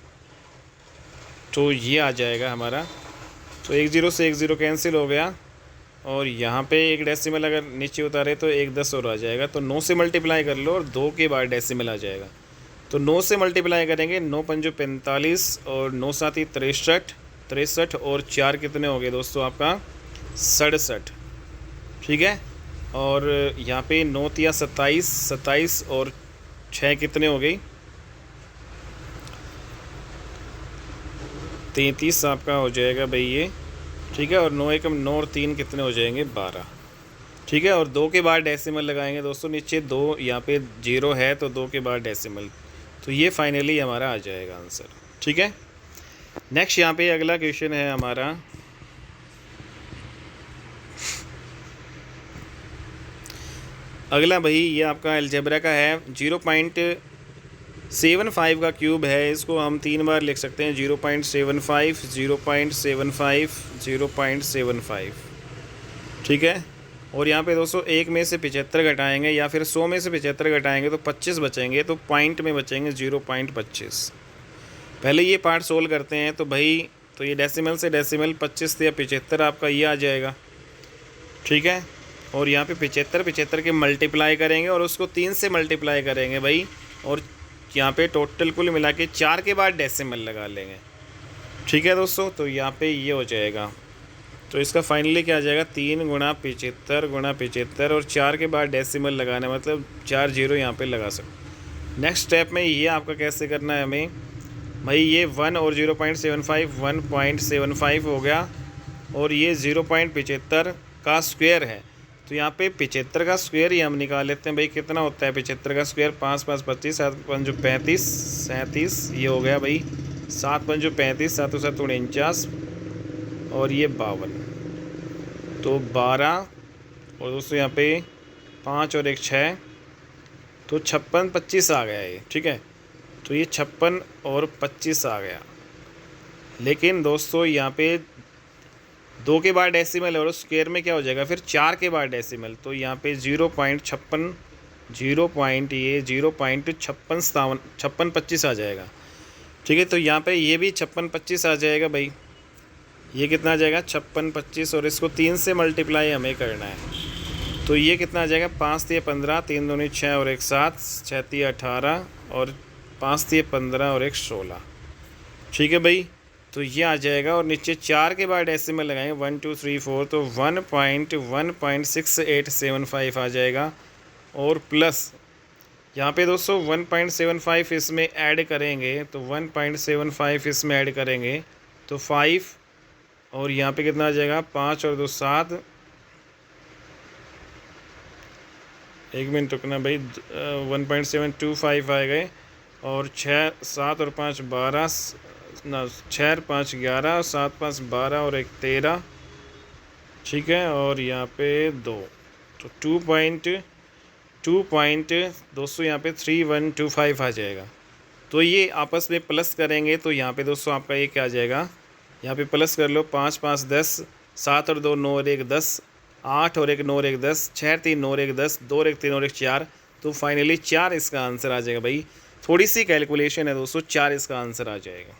तो ये आ जाएगा हमारा, तो 1 0 से 1 0 कैंसिल हो गया, और यहाँ पे एक डेसिमल अगर नीचे उतारे तो 1 10 और आ जाएगा, तो 9 से मल्टीप्लाई कर लो और 2 के बाद डेसिमल आ जाएगा, तो 9 से मल्टीप्लाई करेंगे, 9 5 45 और 9 7 63, और 4 कितने हो गए दोस्तों आपका 67। ठीक है, और यहाँ पे 9 3 27 और 6 कितने हो गई 33 आपका हो जाएगा भाई ये। ठीक है, और 9 एकम 9 और 3 कितने हो जाएंगे 12। ठीक है, और 2 के बाद डेसिमल लगाएंगे दोस्तों, नीचे 2 यहाँ पे 0 है तो 2 के बाद डेसिमल, तो ये फाइनली हमारा आ जाएगा आंसर। ठीक है, नेक्स्ट यहाँ पे अगला क्वेश्चन है हमारा, अगला भाई ये आपका अलजेब्रा का है, 0.75 का क्यूब है, इसको हम 3 बार लिख सकते हैं, 0.75, 0.75, 0.75, ठीक है। और यहाँ पे दोस्तों 1 में से 75 घटाएंगे या फिर 100 में से 75 घटाएंगे तो 25 बचेंगे, तो पॉइंट में बचेंगे 0.25। पहले ये पार्ट सोल्व करते हैं। तो भाई तो ये डेसिमल से डेसिमल 25 या 75 आपका ये आ जाएगा, ठीक है। और यहाँ पे 75 के मल्टीप्लाई करेंगे और उसको 3 से मल्टीप्लाई करेंगे भाई, और यहाँ पे टोटल कुल मिला के 4 के बाद डेसिमल लगा लेंगे, ठीक है दोस्तों। तो यहाँ पे ये हो जाएगा, तो इसका फाइनली क्या आ जाएगा, 3 गुणा 75 गुणा 75 और 4 के बाद डेसिमल लगाना, मतलब 4 जीरो यहाँ पे लगा सकते। नेक्स्ट स्टेप में ये आपका कैसे करना है हमें भाई, ये 1 और 0.75 1.75 हो गया, और ये 0.75 का स्क्वायर है। तो यहाँ पे 75 का स्क्वायर ही हम निकाल लेते हैं भाई, कितना होता है 75 का स्क्वायर, 5 5 25, 7 5 35, 37, ये हो गया भाई 7 5 35, 7 7 49 और ये 52, तो 12 और दोस्तों यहाँ पे 5 और 1 6, तो 56 25 आ गया ये, ठीक है। तो ये 56 और 25 आ गया। लेकिन दोस्तों यहाँ पे 2 के बाद डेसिमल है और स्क्वायर में क्या हो जाएगा फिर 4 के बाद डेसिमल, तो यहाँ पे 0.56 56 25 आ जाएगा, ठीक है। तो यहाँ पे ये भी 56 25 आ जाएगा भाई, ये कितना आ जाएगा 56 25, और इसको 3 से मल्टीप्लाई हमें करना है। तो ये कितना आ जाएगा, 5 3 15, 3 2 6 और 1 7, 6 3 18 और 5 3 15 और 1 16, ठीक है भाई। तो ये आ जाएगा, और नीचे 4 के बाद डेसिमल लगाएंगे 1 2 3 4, तो 1.16875 आ जाएगा। और प्लस यहाँ पे दोस्तों 1.75 इसमें ऐड करेंगे, तो 1.75 इसमें ऐड करेंगे तो 5, और यहाँ पे कितना आ जाएगा 5 और 2 7, 1 मिनट रुकना भाई, 1.725 आ गए, और 6 7 और 5 12 ना, 6 और 5 11 और 7 5 12 और 1 13, ठीक है। और यहाँ पे 2, तो 2 पॉइंट दोस्तों यहाँ पे 3125 आ जाएगा। तो ये आपस में प्लस करेंगे, तो यहाँ पे दोस्तों आपका ये क्या आ जाएगा, यहाँ पे प्लस कर लो, 5 5 10, 7 और 2 9 और 1 10, 8 और 1 9 और 1 10, 6 3 9 और 1 10, 2 और 1 3 और 1 4, तो फाइनली 4 इसका आंसर आ जाएगा भाई। थोड़ी सी कैलकुलेशन है दोस्तों, 4 इसका आंसर आ जाएगा।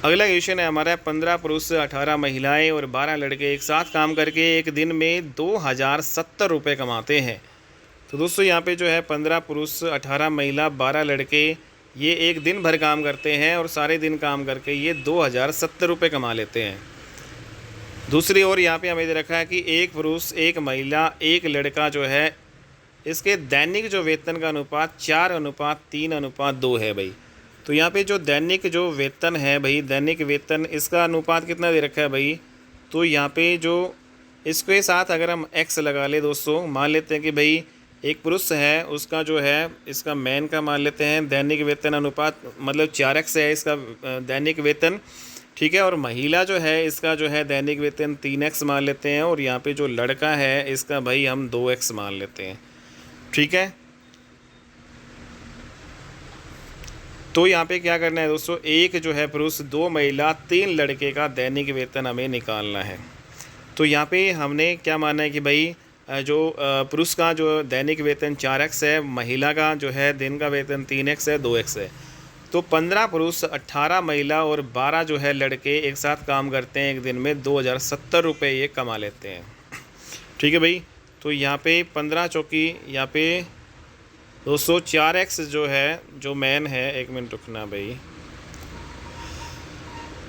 अगला क्वेश्चन है हमारा, 15 पुरुष 18 महिलाएं और 12 लड़के एक साथ काम करके एक दिन में 2070 रुपये कमाते हैं। तो दोस्तों यहाँ पे जो है 15 पुरुष 18 महिला 12 लड़के ये एक दिन भर काम करते हैं और सारे दिन काम करके ये 2070 रुपये कमा लेते हैं। दूसरी ओर यहाँ पे हमें दे रखा है कि एक पुरुष एक महिला एक लड़का जो है इसके दैनिक जो वेतन का अनुपात 4:3:2 है भाई। तो यहाँ पे जो दैनिक जो वेतन है भाई, दैनिक वेतन इसका अनुपात कितना दे रखा है भाई, तो यहाँ पे जो इसके साथ अगर हम x लगा ले दोस्तों, मान लेते हैं कि भाई एक पुरुष है उसका जो है इसका मैन का मान लेते हैं दैनिक वेतन अनुपात मतलब 4x है इसका दैनिक वेतन, ठीक है। और महिला जो है इसका जो है दैनिक वेतन 3x मान लेते हैं, और यहाँ पे जो लड़का है इसका भाई हम 2x मान लेते हैं, ठीक है। तो यहाँ पे क्या करना है दोस्तों, एक जो है पुरुष 2 महिला 3 लड़के का दैनिक वेतन हमें निकालना है। तो यहाँ पे हमने क्या माना है कि भाई जो पुरुष का जो दैनिक वेतन 4x है, महिला का जो है दिन का वेतन 3x है 2x है। तो 15 पुरुष 18 महिला और 12 जो है लड़के एक साथ काम करते हैं एक दिन में 2070 रुपये ये कमा लेते हैं, ठीक है भाई। तो यहाँ पे 15 चौकी यहाँ पे दोस्तों 4x जो है जो मैन है, 1 मिनट रुकना भाई,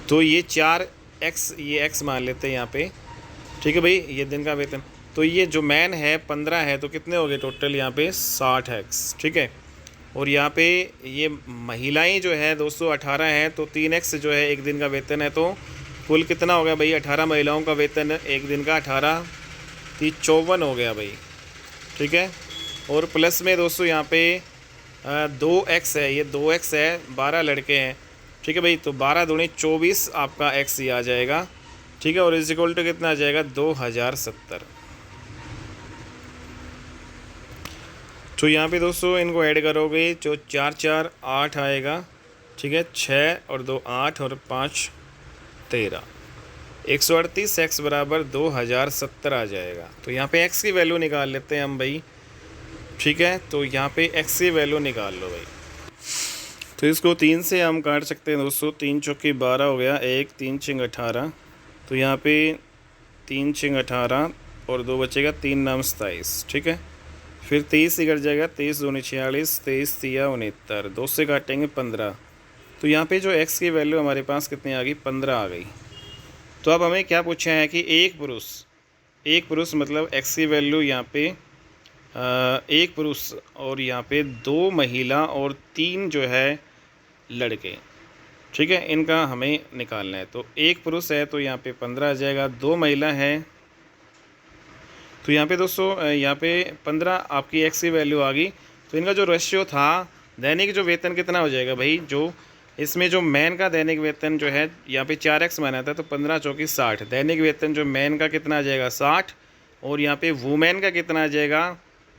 तो ये 4x ये x मान लेते हैं यहाँ पे, ठीक है भाई, ये दिन का वेतन। तो ये जो मैन है 15 है, तो कितने हो गए टोटल यहाँ पे 60x, ठीक है। और यहाँ पे ये महिलाएं जो है दोस्तों 18 है, तो 3x जो है एक दिन का वेतन है, तो कुल कितना हो गया भाई 18 महिलाओं का वेतन एक दिन का 18 54 हो गया भाई, ठीक है। और प्लस में दोस्तों यहाँ पे 2x है, ये 2x है, 12 लड़के हैं, ठीक है भाई। तो 12 दूनी 24 आपका x ये आ जाएगा, ठीक है। और इज इक्वल टू कितना आ जाएगा 2070, तो यहाँ पे दोस्तों इनको ऐड करोगे जो 4 4 8 आएगा, ठीक है, 6 और 2 8 और 5 13, 138 x बराबर 2070 आ जाएगा। तो यहाँ पे x की वैल्यू निकाल लेते हैं हम भाई, ठीक है। तो यहाँ पे x की वैल्यू निकाल लो भाई। तो इसको 3 से हम काट सकते हैं दोस्तों, 3 चौके 12 हो गया, 1 3 6 18। तो यहाँ पे 3 6 18 और 2 बचेगा, 3 9 27, ठीक है। फिर 23 से कट जाएगा, 23 2 46, 23 3 69, 2 से काटेंगे 15। तो यहाँ पे जो x की वैल्यू हमारे पास कितनी आ गई, 15 आ गई। तो अब हमें क्या पूछा है कि एक पुरुष मतलब x की वैल्यू यहाँ पे एक पुरुष और यहाँ पे 2 महिला और 3 जो है लड़के, ठीक है, इनका हमें निकालना है। तो एक पुरुष है तो यहाँ पे 15 आ जाएगा, 2 महिला है तो यहाँ पे दोस्तों यहाँ पे 15 आपकी x की वैल्यू आ गई। तो इनका जो रेशियो था, दैनिक जो वेतन कितना हो जाएगा भाई, जो इसमें जो मैन का दैनिक वेतन जो है यहाँ पे 4x माना था, तो 15 चौकी 60, दैनिक वेतन जो मैन का कितना आ जाएगा 60, और यहाँ पे वुमेन का कितना आ जाएगा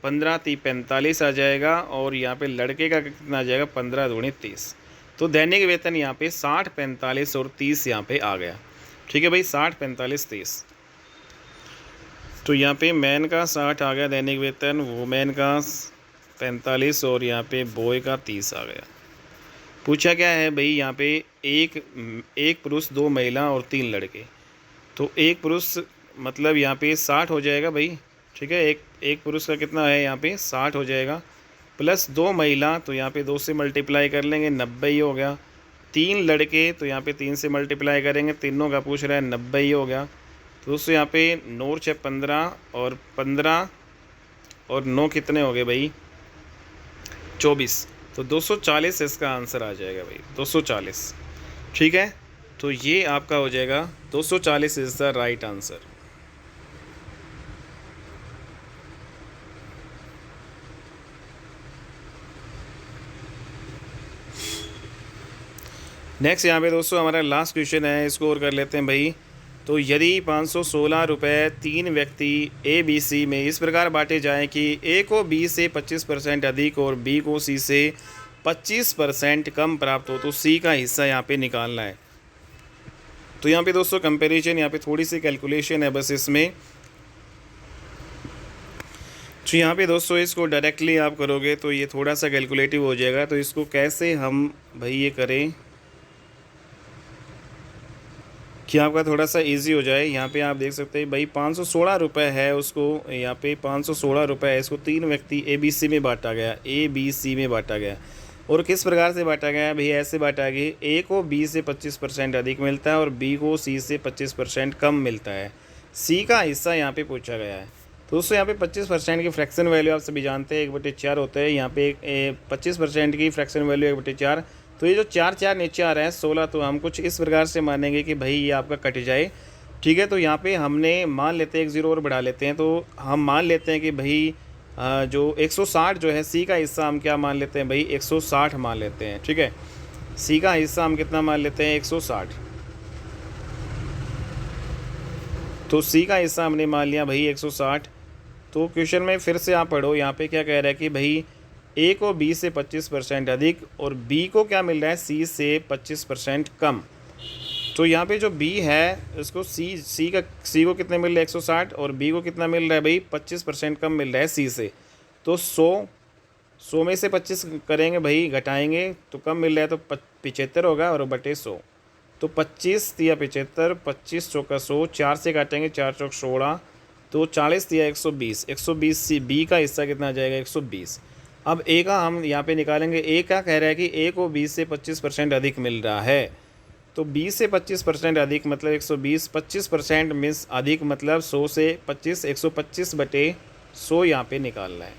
15 3 45 आ जाएगा, और यहाँ पे लड़के का कितना आ जाएगा 15 दूनी 30। तो दैनिक वेतन यहाँ पे 60 45 और 30 यहाँ पे आ गया, ठीक है भाई, 60 45 30। तो यहाँ पे मैन का 60 आ गया दैनिक वेतन, वुमेन का 45 और यहाँ पे बॉय का 30 आ गया। पूछा क्या है भाई, यहाँ पे एक पुरुष 2 महिला और 3 लड़के। तो एक पुरुष मतलब यहाँ पे 60 हो जाएगा भाई, ठीक है, एक पुरुष का कितना है यहाँ पे 60 हो जाएगा, प्लस 2 महिला, तो यहाँ पे 2 से मल्टीप्लाई कर लेंगे 90 ही हो गया। 3 लड़के तो यहाँ पे 3 से मल्टीप्लाई करेंगे, तीनों का पूछ रहा है 90 ही हो गया। तो दोस्तों यहाँ पे 9 6 15 और 15 और 9 कितने हो गए भाई 24। तो 240 इसका आंसर आ जाएगा भाई, 240, ठीक है। तो ये आपका हो जाएगा 240 is the right answer. Next यहाँ पे दोस्तों हमारा लास्ट क्वेश्चन है, इसको और कर लेते हैं भाई। तो यदि 516 रुपये 3 व्यक्ति ए बी सी में इस प्रकार बांटे जाएं कि ए को बी से 25% अधिक और बी को सी से 25% कम प्राप्त हो, तो सी का हिस्सा यहाँ पे निकालना है। तो यहाँ पे दोस्तों कंपैरिजन, यहाँ पे थोड़ी सी कैलकुलेशन है बस इसमें। तो यहाँ पे दोस्तों इसको डायरेक्टली आप करोगे तो ये थोड़ा सा कैलकुलेटिव हो जाएगा। तो इसको कैसे हम भाई ये करें कि आपका थोड़ा सा इजी हो जाए। यहाँ पे आप देख सकते हैं भाई 516 रुपये है, उसको यहाँ पे 516 रुपये है, इसको 3 व्यक्ति ए बी सी में बांटा गया, ए बी सी में बांटा गया। और किस प्रकार से बांटा गया है भाई, ऐसे बांटा गया, ए को बी से 25% अधिक मिलता है और बी को सी से 25% कम मिलता है। सी का हिस्सा यहाँ पे पूछा गया है। तो दोस्तों यहाँ पे 25% की फ्रैक्शन वैल्यू आप सभी जानते हैं 1/4 होता है। यहाँ पे 25% की फ्रैक्शन वैल्यू 1/4। तो ये जो 4 4 नीचे आ रहा है 16, तो हम कुछ इस प्रकार से मानेंगे कि भाई ये आपका कट जाए, ठीक है। तो यहाँ पे हमने मान लेते हैं 1 0 और बढ़ा लेते हैं। तो हम मान लेते हैं कि भाई जो 160 जो है सी का हिस्सा हम क्या मान लेते हैं भाई 160 मान लेते हैं, ठीक है। सी का हिस्सा हम कितना मान लेते हैं 160। तो सी का हिस्सा हमने मान लिया भाई 160। तो क्वेश्चन में फिर से आप पढ़ो, यहाँ पे क्या कह रहा है कि भाई ए को बी से 25% अधिक और बी को क्या मिल रहा है सी से 25% कम। तो यहाँ पे जो बी है इसको सी को कितने मिल रहा है 160 और बी को कितना मिल रहा है भाई 25% कम मिल रहा है सी से। तो 100 में से 25 करेंगे भाई, घटाएंगे तो कम मिल रहा है, तो 75 होगा और बटे 100। तो 25 दिया 75, 25 चौका 100, 4 से काटेंगे 4 चौक 16, तो 40 दिया 120, 120 सी बी का हिस्सा कितना आ जाएगा 120। अब ए का हम यहाँ पे निकालेंगे, ए का कह रहा है कि ए को बी से 25% अधिक मिल रहा है। तो बी से 25% अधिक मतलब 120, 25% मीन्स अधिक मतलब 100 से 25, 125 बटे 100 यहाँ पे निकालना है।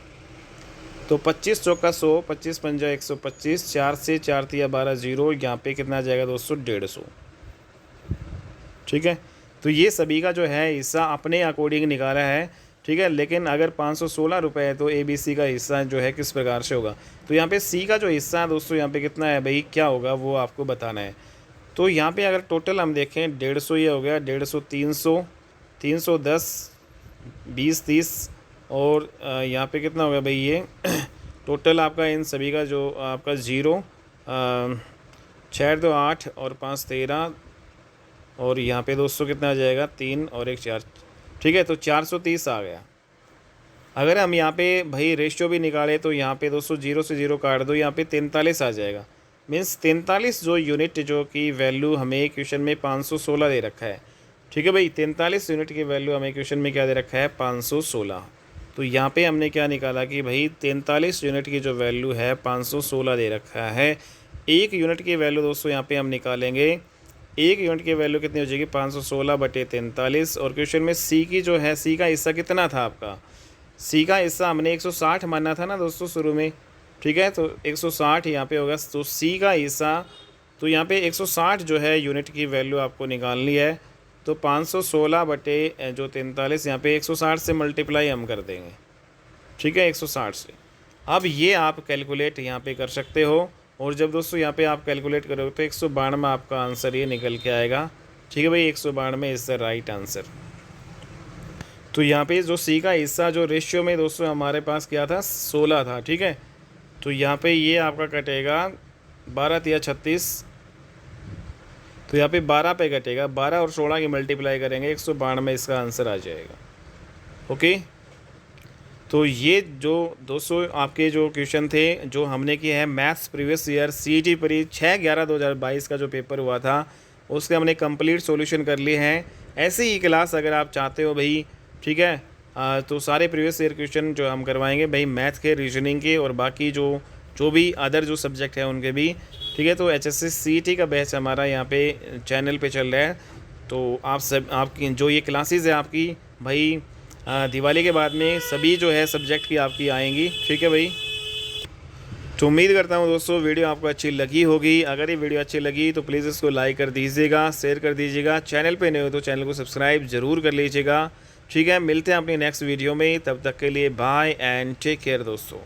तो 25 चौका 100, 25 पंजा 125, 4 से 4 तिया 12 0, यहाँ पे कितना आ जाएगा दोस्तों 150, ठीक है। तो ये सभी का जो है हिस्सा अपने अकॉर्डिंग निकाला है, ठीक है। लेकिन अगर 516 रुपये है तो ए बी सी का हिस्सा जो है किस प्रकार से होगा। तो यहाँ पे सी का जो हिस्सा है दोस्तों यहाँ पे कितना है भाई, क्या होगा वो आपको बताना है। तो यहाँ पे अगर टोटल हम देखें 150 ये हो गया, 150 300, 310 20 30 और यहाँ पे कितना हो गया भाई ये टोटल आपका इन सभी का जो आपका 0 6 2 8 और 5 13 और यहाँ पे दोस्तों कितना आ जाएगा 3 और 1 4। ठीक है, तो 430 आ गया। अगर हम यहाँ पे भाई रेशियो भी निकालें तो यहाँ पे दोस्तों 0 से 0 काट दो, यहाँ पे 43 आ जाएगा। मीन्स 43 जो यूनिट जो की वैल्यू हमें क्वेश्चन में 516 दे रखा है। ठीक है भाई, 43 यूनिट की वैल्यू हमें क्वेश्चन में क्या दे रखा है 516। तो यहाँ पे हमने क्या निकाला कि भाई 43 यूनिट की जो वैल्यू है 516 दे रखा है। एक यूनिट की वैल्यू दोस्तों यहाँ पे हम निकालेंगे, एक यूनिट की वैल्यू कितनी हो जाएगी 516 बटे 43। और क्वेश्चन में सी की जो है, सी का हिस्सा कितना था आपका, सी का हिस्सा हमने 160 माना था ना दोस्तों शुरू में। ठीक है, तो 160 यहाँ पे होगा। तो सी का हिस्सा, तो यहाँ पे 160 जो है यूनिट की वैल्यू आपको निकालनी है। तो 516 बटे जो 43, यहाँ पे 160 से मल्टीप्लाई हम कर देंगे। ठीक है, 160 से। अब ये आप कैलकुलेट यहाँ पे कर सकते हो। और जब दोस्तों यहाँ पे आप कैलकुलेट करोगे तो 192 आपका आंसर ये निकल के आएगा। ठीक है भाई, 192 इज़ द राइट आंसर। तो यहाँ पे जो सी का हिस्सा जो रेशियो में दोस्तों हमारे पास क्या था 16 था। ठीक है, तो यहाँ पे ये आपका कटेगा 12 या 36, तो यहाँ पे 12 पे कटेगा, 12 और 16 की मल्टीप्लाई करेंगे 192 इसका आंसर आ जाएगा। ओके, तो ये जो दोस्तों आपके जो क्वेश्चन थे जो हमने किए हैं मैथ्स प्रीवियस ईयर CET परी 6/11/2022 का जो पेपर हुआ था उसके हमने कंप्लीट सॉल्यूशन कर लिए हैं। ऐसी ही क्लास अगर आप चाहते हो भाई, ठीक है, तो सारे प्रीवियस ईयर क्वेश्चन जो हम करवाएंगे भाई मैथ के, रीजनिंग के और बाकी जो भी अदर जो सब्जेक्ट है उनके भी। ठीक है, तो HSC CET का बैच हमारा यहाँ पे चैनल पे चल रहा है। तो आप सब आपकी जो ये क्लासेस है आपकी भाई दिवाली के बाद में सभी जो है सब्जेक्ट की आपकी आएंगी। ठीक है भाई, तो उम्मीद करता हूँ दोस्तों वीडियो आपको अच्छी लगी होगी। अगर ये वीडियो अच्छी लगी तो प्लीज़ इसको लाइक कर दीजिएगा, शेयर कर दीजिएगा। चैनल पे नए हो तो चैनल को सब्सक्राइब ज़रूर कर लीजिएगा। ठीक है, मिलते हैं अपनी नेक्स्ट वीडियो में, तब तक के लिए बाय एंड टेक केयर दोस्तों।